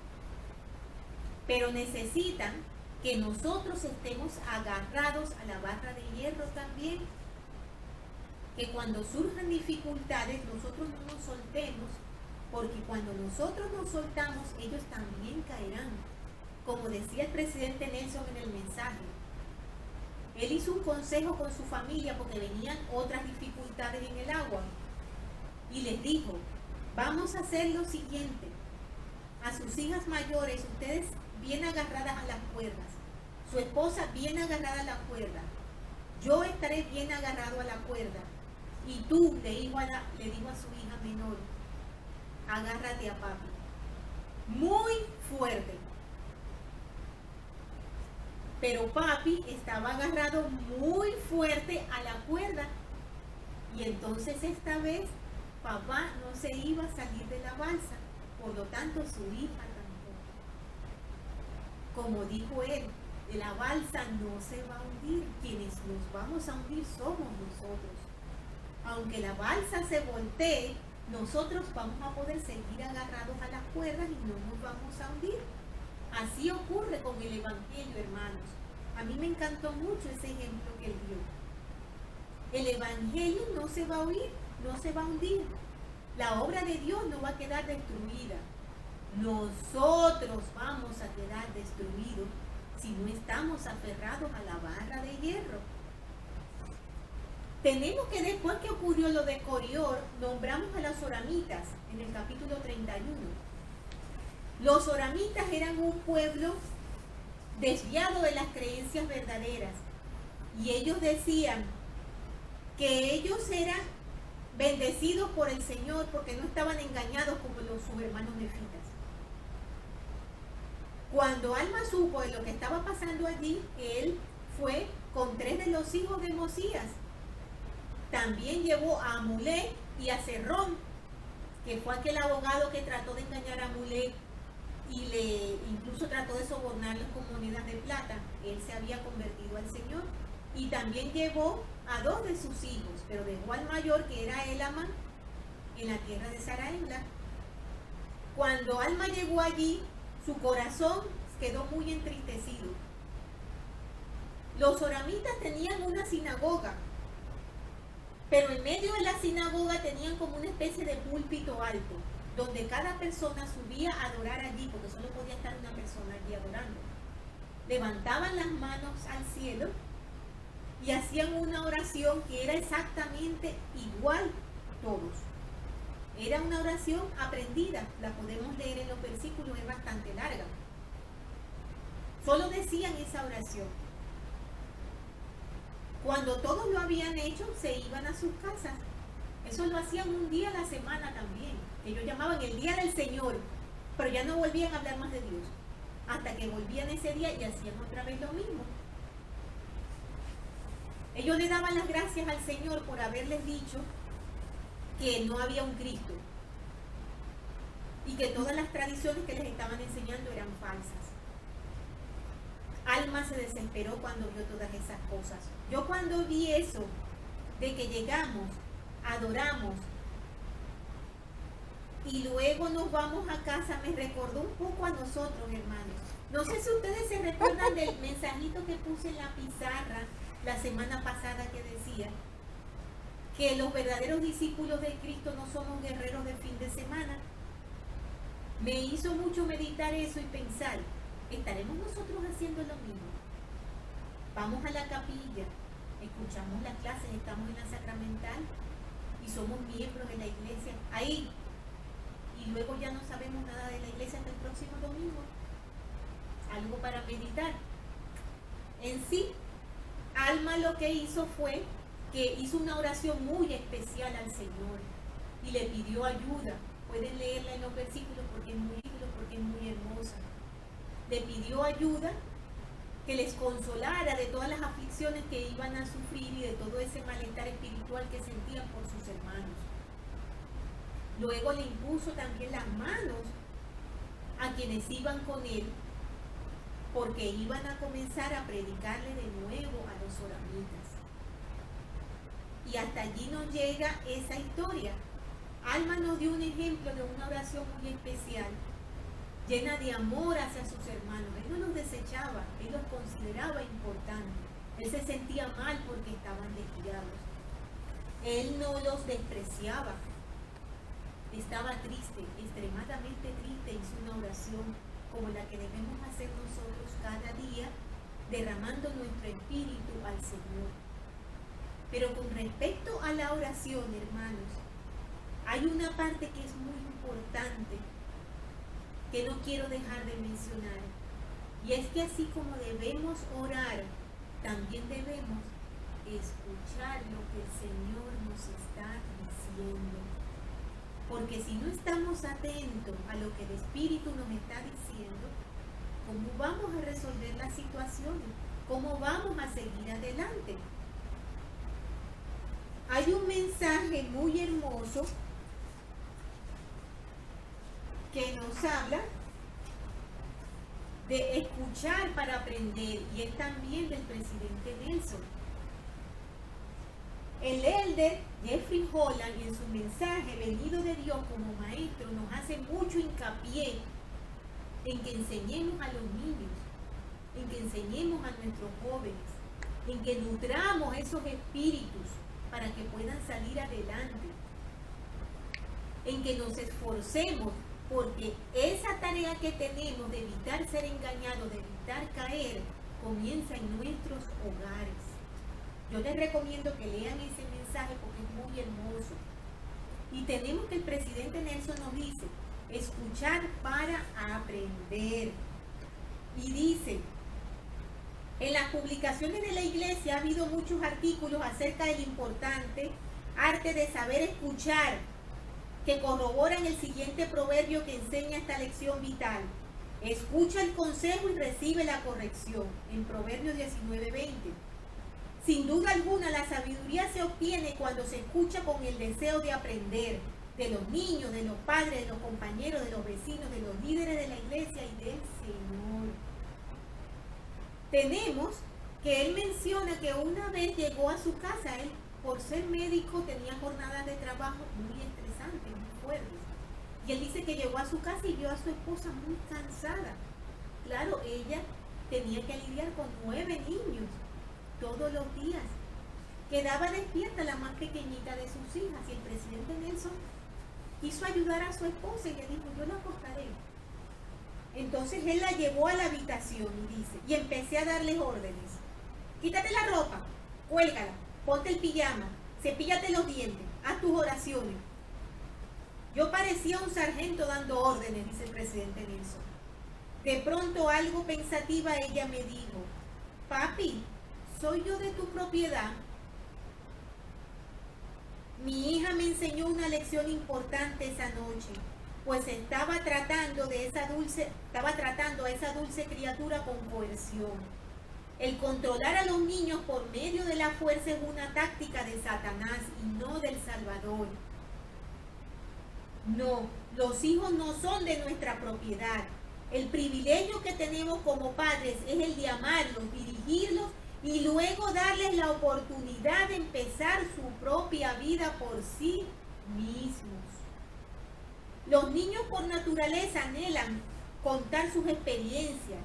Pero necesitan que nosotros estemos agarrados a la barra de hierro también. Que cuando surjan dificultades nosotros no nos soltemos, porque cuando nosotros nos soltamos ellos también caerán. Como decía el presidente Nelson en el mensaje, él hizo un consejo con su familia porque venían otras dificultades en el agua. Y les dijo, vamos a hacer lo siguiente, a sus hijas mayores, ustedes bien agarradas a las cuerdas, su esposa bien agarrada a la cuerda, yo estaré bien agarrado a la cuerda, y tú, le dijo a su hija menor, agárrate a papi, muy fuerte. Pero papi estaba agarrado muy fuerte a la cuerda, y entonces esta vez papá no se iba a salir de la balsa, por lo tanto su hija tampoco. Como dijo él, la balsa no se va a hundir, quienes nos vamos a hundir somos nosotros. Aunque la balsa se voltee, nosotros vamos a poder seguir agarrados a las cuerdas y no nos vamos a hundir. Así ocurre con el Evangelio, hermanos. A mí me encantó mucho ese ejemplo que él dio. El Evangelio no se va a oír, no se va a hundir. La obra de Dios no va a quedar destruida. Nosotros vamos a quedar destruidos si no estamos aferrados a la barra de hierro. Tenemos que, después que ocurrió lo de Corior, nombramos a los oramitas en el capítulo 31. Los oramitas eran un pueblo desviado de las creencias verdaderas. Y ellos decían que ellos eran bendecidos por el Señor porque no estaban engañados como sus hermanos nefitas. Cuando Alma supo de lo que estaba pasando allí, él fue con 3 de los hijos de Mosías. También llevó a Amulé y a Cerrón, que fue aquel abogado que trató de engañar a Amulé y incluso trató de sobornarlos con monedas de plata. Él se había convertido al Señor. Y también llevó a 2 de sus hijos, pero dejó al mayor, que era Elamán, en la tierra de Saraemla. Cuando Alma llegó allí, su corazón quedó muy entristecido. Los oramitas tenían una sinagoga, pero en medio de la sinagoga tenían como una especie de púlpito alto, donde cada persona subía a adorar allí, porque solo podía estar una persona allí adorando. Levantaban las manos al cielo y hacían una oración que era exactamente igual todos. Era una oración aprendida, la podemos leer en los versículos, es bastante larga. Solo decían esa oración. Cuando todos lo habían hecho, se iban a sus casas. Eso lo hacían un día a la semana también. Ellos llamaban el día del Señor, pero ya no volvían a hablar más de Dios. Hasta que volvían ese día y hacían otra vez lo mismo. Ellos le daban las gracias al Señor por haberles dicho que no había un Cristo y que todas las tradiciones que les estaban enseñando eran falsas. Alma se desesperó cuando vio todas esas cosas. Yo cuando vi eso, de que llegamos, adoramos y luego nos vamos a casa, me recordó un poco a nosotros, hermanos. No sé si ustedes se recuerdan del mensajito que puse en la pizarra la semana pasada que decía que los verdaderos discípulos de Cristo no somos guerreros de fin de semana. Me hizo mucho meditar eso y pensar, ¿estaremos nosotros haciendo lo mismo? Vamos a la capilla, escuchamos las clases, estamos en la sacramental y somos miembros de la iglesia ahí, y luego ya no sabemos nada de la iglesia hasta el próximo domingo. Algo para meditar. En sí, Alma lo que hizo fue que hizo una oración muy especial al Señor y le pidió ayuda. Pueden leerla en los versículos porque porque es muy hermosa. Le pidió ayuda, que les consolara de todas las aflicciones que iban a sufrir y de todo ese malestar espiritual que sentían por sus hermanos. Luego le impuso también las manos a quienes iban con él, porque iban a comenzar a predicarle de nuevo a los oramitas. Y hasta allí nos llega esa historia. Alma nos dio un ejemplo de una oración muy especial, llena de amor hacia sus hermanos. Él no los desechaba, él los consideraba importantes. Él se sentía mal porque estaban desviados. Él no los despreciaba. Estaba triste, extremadamente triste, hizo una oración como la que debemos hacer nosotros cada día, derramando nuestro espíritu al Señor. Pero con respecto a la oración, hermanos, hay una parte que es muy importante que no quiero dejar de mencionar, y es que así como debemos orar, también debemos escuchar lo que el Señor nos está diciendo. Porque si no estamos atentos a lo que el Espíritu nos está diciendo, ¿cómo vamos a resolver las situaciones? ¿Cómo vamos a seguir adelante? Hay un mensaje muy hermoso que nos habla de escuchar para aprender, y es también del presidente Nelson. El elder Jeffrey Holland, en su mensaje venido de Dios como maestro, nos hace mucho hincapié en que enseñemos a los niños, en que enseñemos a nuestros jóvenes, en que nutramos esos espíritus para que puedan salir adelante, en que nos esforcemos, porque esa tarea que tenemos de evitar ser engañados, de evitar caer, comienza en nuestros hogares. Yo les recomiendo que lean ese mensaje porque es muy hermoso. Y tenemos que el presidente Nelson nos dice, escuchar para aprender. Y dice, en las publicaciones de la iglesia ha habido muchos artículos acerca del importante arte de saber escuchar, que corroboran el siguiente proverbio que enseña esta lección vital. Escucha el consejo y recibe la corrección, en Proverbios 19:20. Sin duda alguna, la sabiduría se obtiene cuando se escucha con el deseo de aprender, de los niños, de los padres, de los compañeros, de los vecinos, de los líderes de la iglesia y del Señor. Tenemos que él menciona que una vez llegó a su casa, él por ser médico tenía jornadas de trabajo muy estresantes, muy fuertes. Y él dice que llegó a su casa y vio a su esposa muy cansada. Claro, ella tenía que lidiar con 9 niños todos los días. Quedaba despierta la más pequeñita de sus hijas y el presidente Nelson quiso ayudar a su esposa y le dijo, yo la acostaré. Entonces él la llevó a la habitación y dice, y empecé a darles órdenes. Quítate la ropa, cuélgala, ponte el pijama, cepíllate los dientes, haz tus oraciones. Yo parecía un sargento dando órdenes, dice el presidente Nelson. De pronto, algo pensativa, ella me dijo, papi, ¿soy yo de tu propiedad? Mi hija me enseñó una lección importante esa noche, pues estaba tratando a esa dulce criatura con coerción. El controlar a los niños por medio de la fuerza es una táctica de Satanás y no del Salvador. No, los hijos no son de nuestra propiedad. El privilegio que tenemos como padres es el de amarlos, dirigirlos y luego darles la oportunidad de empezar su propia vida por sí mismos. Los niños por naturaleza anhelan contar sus experiencias,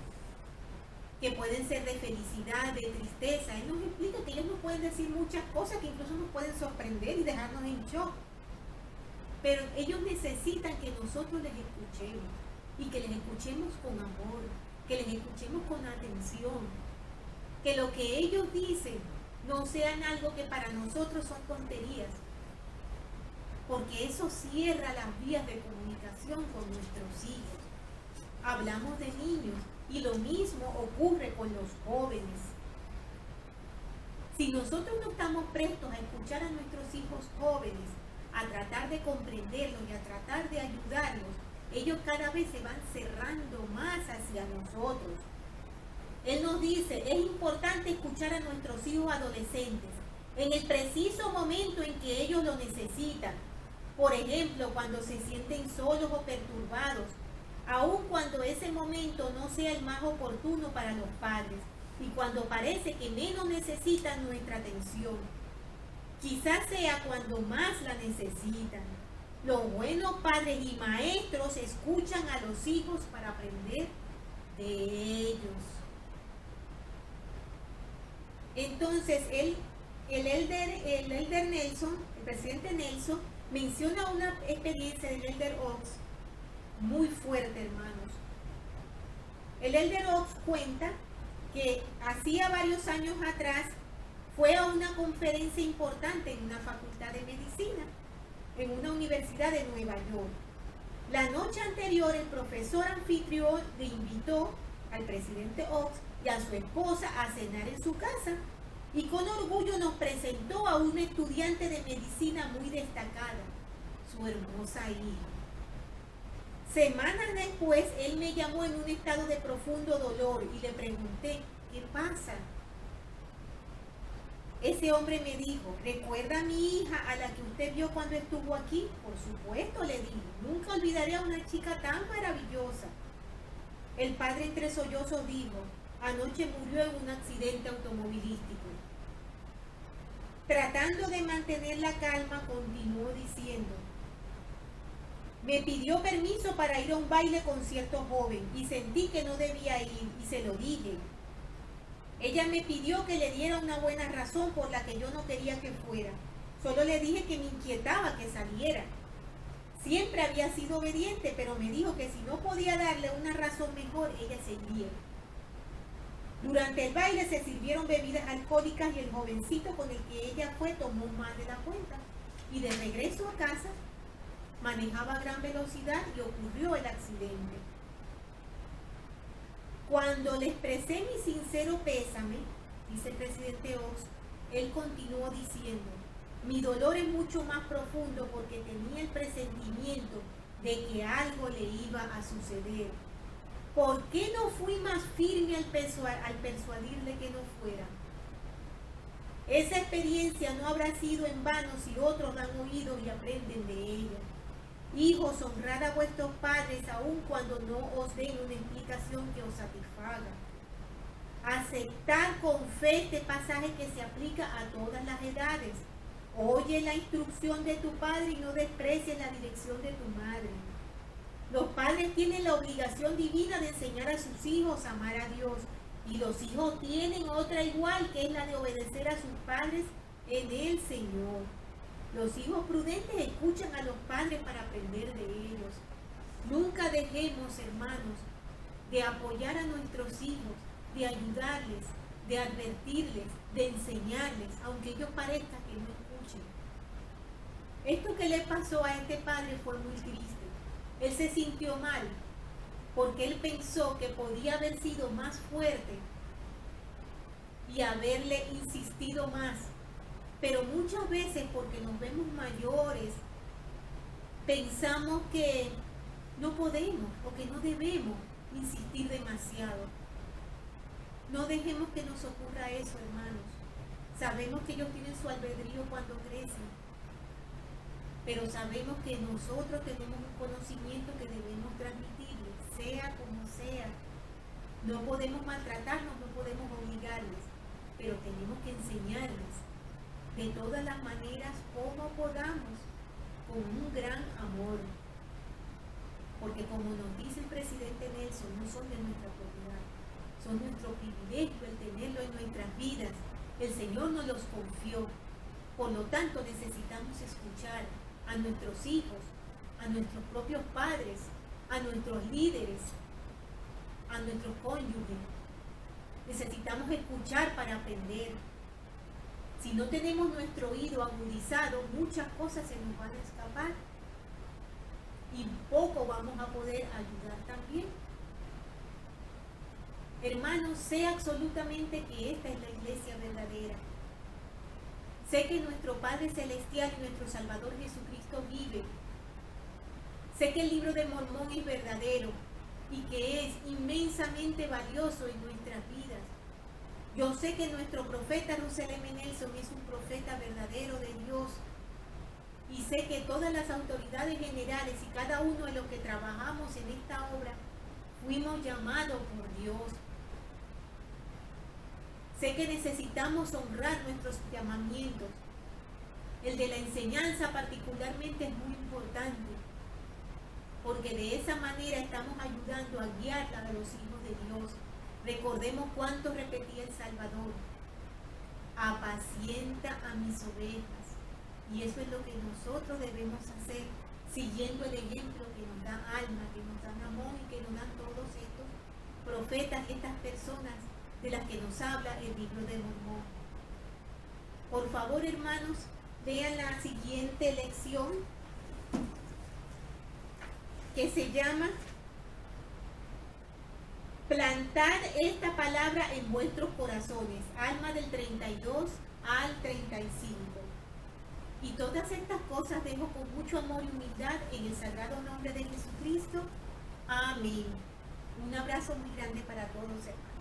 que pueden ser de felicidad, de tristeza. Él nos explica que ellos nos pueden decir muchas cosas que incluso nos pueden sorprender y dejarnos en shock. Pero ellos necesitan que nosotros les escuchemos y que les escuchemos con amor, que les escuchemos con atención, que lo que ellos dicen no sean algo que para nosotros son tonterías, porque eso cierra las vías de comunicación con nuestros hijos. Hablamos de niños y lo mismo ocurre con los jóvenes. Si nosotros no estamos prestos a escuchar a nuestros hijos jóvenes, a tratar de comprenderlos y a tratar de ayudarlos, ellos cada vez se van cerrando más hacia nosotros. Él nos dice, es importante escuchar a nuestros hijos adolescentes en el preciso momento en que ellos lo necesitan. Por ejemplo, cuando se sienten solos o perturbados, aun cuando ese momento no sea el más oportuno para los padres y cuando parece que menos necesitan nuestra atención. Quizás sea cuando más la necesitan. Los buenos padres y maestros escuchan a los hijos para aprender de ellos. Entonces, el elder Nelson, el presidente Nelson, menciona una experiencia del elder Oaks muy fuerte, hermanos. El elder Oaks cuenta que hacía varios años atrás fue a una conferencia importante en una facultad de medicina, en una universidad de Nueva York. La noche anterior, el profesor anfitrión le invitó al presidente Oaks y a su esposa a cenar en su casa y con orgullo nos presentó a una estudiante de medicina muy destacada, su hermosa hija. Semanas después, él me llamó en un estado de profundo dolor y le pregunté, ¿qué pasa? Ese hombre me dijo, ¿recuerda a mi hija a la que usted vio cuando estuvo aquí? Por supuesto, le dije, nunca olvidaré a una chica tan maravillosa. El padre entre sollozos dijo, anoche murió en un accidente automovilístico. Tratando de mantener la calma, continuó diciendo, me pidió permiso para ir a un baile con cierto joven y sentí que no debía ir y se lo dije. Ella me pidió que le diera una buena razón por la que yo no quería que fuera. Solo le dije que me inquietaba que saliera. Siempre había sido obediente, pero me dijo que si no podía darle una razón mejor, ella seguiría. Durante el baile se sirvieron bebidas alcohólicas y el jovencito con el que ella fue tomó más de la cuenta. Y de regreso a casa, manejaba a gran velocidad y ocurrió el accidente. Cuando le expresé mi sincero pésame, dice el presidente Oaks, él continuó diciendo, mi dolor es mucho más profundo porque tenía el presentimiento de que algo le iba a suceder. ¿Por qué no fui más firme al persuadirle que no fuera? Esa experiencia no habrá sido en vano si otros la han oído y aprenden de ella. Hijos, honrad a vuestros padres aun cuando no os den una explicación que os satisfaga. Aceptar con fe este pasaje que se aplica a todas las edades. Oye la instrucción de tu padre y no desprecies la dirección de tu madre. Los padres tienen la obligación divina de enseñar a sus hijos a amar a Dios. Y los hijos tienen otra igual, que es la de obedecer a sus padres en el Señor. Los hijos prudentes escuchan a los padres para aprender de ellos. Nunca dejemos, hermanos, de apoyar a nuestros hijos, de ayudarles, de advertirles, de enseñarles, aunque ellos parezca que no escuchen. Esto que le pasó a este padre fue muy triste. Él se sintió mal porque él pensó que podía haber sido más fuerte y haberle insistido más. Pero muchas veces, porque nos vemos mayores, pensamos que no podemos o que no debemos insistir demasiado. No dejemos que nos ocurra eso, hermanos. Sabemos que ellos tienen su albedrío cuando crecen, pero sabemos que nosotros tenemos un conocimiento que debemos transmitirles, sea como sea. No podemos maltratarlos, no podemos obligarles, pero tenemos que enseñarles de todas las maneras como podamos, con un gran amor. Porque como nos dice el presidente Nelson, no son de nuestra propiedad, son nuestro privilegio el tenerlo en nuestras vidas. El Señor nos los confió. Por lo tanto, necesitamos escuchar a nuestros hijos, a nuestros propios padres, a nuestros líderes, a nuestros cónyuges. Necesitamos escuchar para aprender. Si no tenemos nuestro oído agudizado, muchas cosas se nos van a escapar y poco vamos a poder ayudar también. Hermanos, sé absolutamente que esta es la iglesia verdadera. Sé que nuestro Padre Celestial y nuestro Salvador Jesucristo vive. Sé que el libro de Mormón es verdadero y que es inmensamente valioso en nuestras vidas. Yo sé que nuestro profeta Russell M. Nelson es un profeta verdadero de Dios. Y sé que todas las autoridades generales y cada uno de los que trabajamos en esta obra fuimos llamados por Dios. Sé que necesitamos honrar nuestros llamamientos. El de la enseñanza particularmente es muy importante, porque de esa manera estamos ayudando a guiar a los hijos de Dios. Recordemos cuánto repetía el Salvador: apacienta a mis ovejas. Y eso es lo que nosotros debemos hacer, siguiendo el ejemplo que nos da Alma, que nos da Ramón y que nos dan todos estos profetas, estas personas de las que nos habla el libro de Mormón. Por favor, hermanos, vean la siguiente lección, que se llama plantar esta palabra en vuestros corazones. Alma del 32 al 35. Y todas estas cosas dejo con mucho amor y humildad en el sagrado nombre de Jesucristo. Amén. Un abrazo muy grande para todos, hermanos.